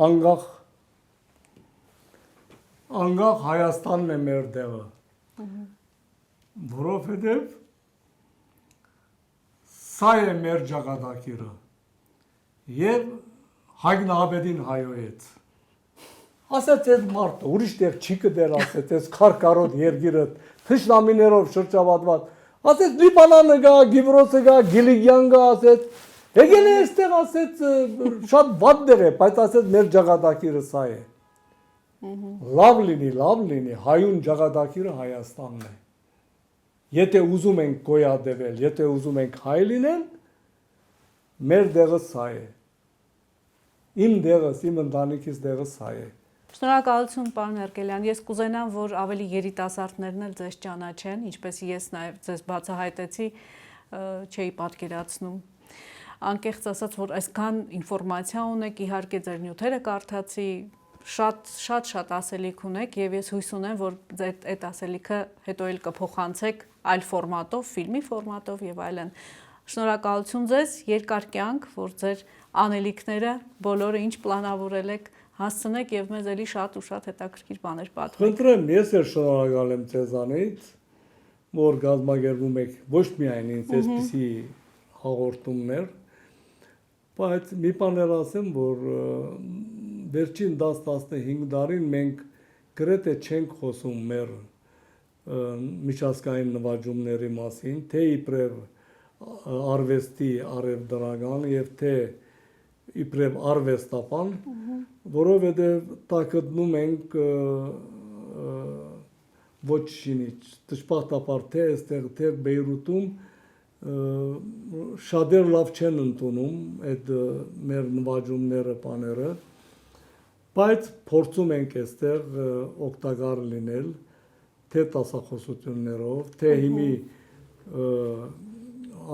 անկախ Հայաստանն է մեր դեղը։ Որովհետեւ սա է մեր ճակատագիրը։ Եվ Հայկ Նահապետին հայո հետ։ Ասաց այդ մարդը ուրիշ տեղ չի կդեր ասեց, այս քարքարոտ երգիրը թշնամիներով շրջապատված։ Ասեց Լիբանանը գա, Գիբրոսը գա, Գիլիգյան գա, ասեց։ Եկել է այստեղ ասեց շատ վատ դեր է, բայց ասեց մեր ջագադակիրը սա է։ Լավ լինի, հայուն ջագադակիրը Հայաստանն է։ Եթե ուզում ենք գոյատևել, եթե ուզում ենք հայ լինել, մեր դեղը սա է։ Իմ դեղս, իմ ընտանիքիս դեղը սա է։ Շնորհակալություն, պարոն Երկելյան։ Ես կուզենամ, որ ավելի երիտասարդներն էլ ձեզ ճանաչեն, ինչպես ես նաև ձեզ բացահայտեցի, չէի պատկերացնում։ Անկեղծ ասած, որ այսքան ինֆորմացիա ունեք, իհարկե ձեր նյութերը կարդացի, շատ ասելիք ունեք եւ ես հույս ունեմ, որ այդ ասելիքը հետո էլ կփոխանցեք այլ ֆորմատով, ֆիլմի ֆորմատով եւ այլն։ Շնորհակալություն ձեզ, երկար կյանք, որ ձեր անելիքները բոլորը ինչ պլանավորել եք հասցնեք եւ մեզ էլի շատ ու շատ հետաքրքիր բաներ պատմեք։ Խնդրեմ, ես էլ շնորհակալ եմ ձեզանից, որ կազմակերպում եք ոչ միայն ինձ այսպիսի հաղորդումներ, բայց մի բան ասեմ, որ վերջին 10-15 տարին մենք գրեթե չենք խոսում մեր միջազգային նվաճումների մասին, թե իբրև արվեստի արևդրական եւ թե իբրև արվեստապան, որովհետև դա գտնում ենք ոչ շինիչ, դժբախտաբար թե այստեղ թե Բեյրութում շատեր լավ չեն ընդունում այդ մեր նվաճումները, բաները, բայց փորձում ենք այստեղ օգտակար լինել թե տասախոսություններով, թե հիմի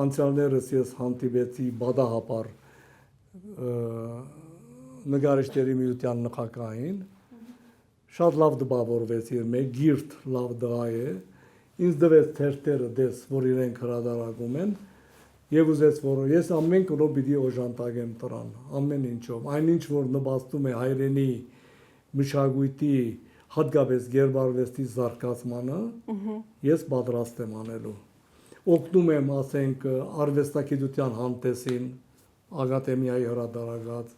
անցյալներս ես հանդիպեցի բադահապար նկարիչների միության նախագահին, շատ լավ դպավորվեց իր մեկ գիրտ լավ դղա է, ինձ դվեց թերթերը դες, որ իրենք հրադարակում են, եւ ուզեց, որ ես ամեն կնո պիտի օժանդակեմ տրան, ամեն ինչով, այնինչ որ նպաստում է հայրենի մշակույթի, հատկապես գերբարվեստի զարգացմանը, ես պատրաստ եմ անելու։ Օգնում եմ, ասենք, արվեստագիտության համտեսին, ակադեմիայի հրադարակած,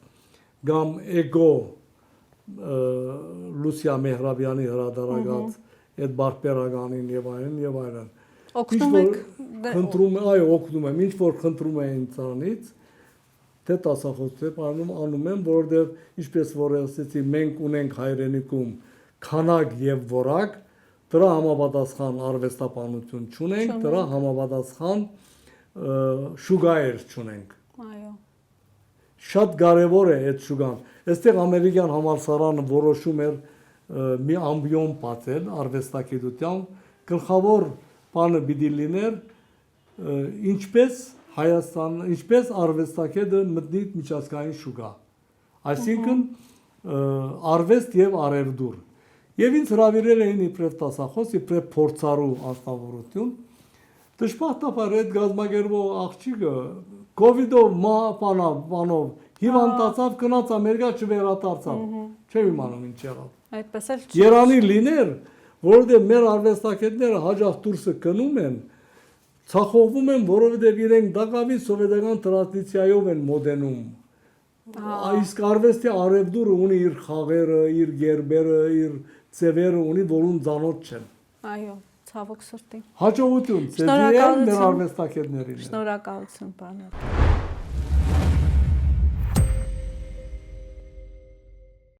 կամ էգո Լուսիա Մեհրաբյանի հրադարակած այդ բարբերականին եւ այլն։ Օգնում եք, խնդրում եմ, ինչ որ խնդրում եմ ինձանից, թե տասախոսություն անում եմ, որովհետեւ ինչպես որ ասեցի, մենք ունենք հայրենիքում քանակ եւ որակ, դրա համապատասխան արվեստապանություն չունենք, դրա համապատասխան շուգայեր չունենք։ Այո։ Շատ կարևոր է այդ շուգան։ Այստեղ ամերիկյան համալսարանը որոշում էր մի ամբիոն բացել արվեստագիտության, գլխավոր բանը պիտի լիներ ինչպես Հայաստան, ինչպես արվեստագետը մտնի միջազգային շուկա։ Այսինքն արվեստ եւ արևդուր։ Եւ ինձ հրավիրել էին իբրև տասախոս, իբրև փորձառու անձնավորություն։ Դժբախտաբար այդ գազագերբող աղջիկը կովիդով բանով հիվանդացավ, գնաց Ամերիկա չվերադարձավ։ Չեմ իմանում ինչ եղավ։ Այդպես էլ Երանի լիներ, որովհետև մեր արվեստագետները հաջող դուրսը գնում են, ցախողվում են, որովհետև իրենք դակավի սովետական տրադիցիայով են մոդենում։ Իսկ արվեստի արևդուրը ունի իր խաղերը, իր գերբերը, իր ծևերը ունի, որուն ծանոթ չեն։ Այո, ցավոք սրտի։ Հաջողություն, ձեզ եւ մեր արվեստագետներին։ Շնորհակալություն, պարոն։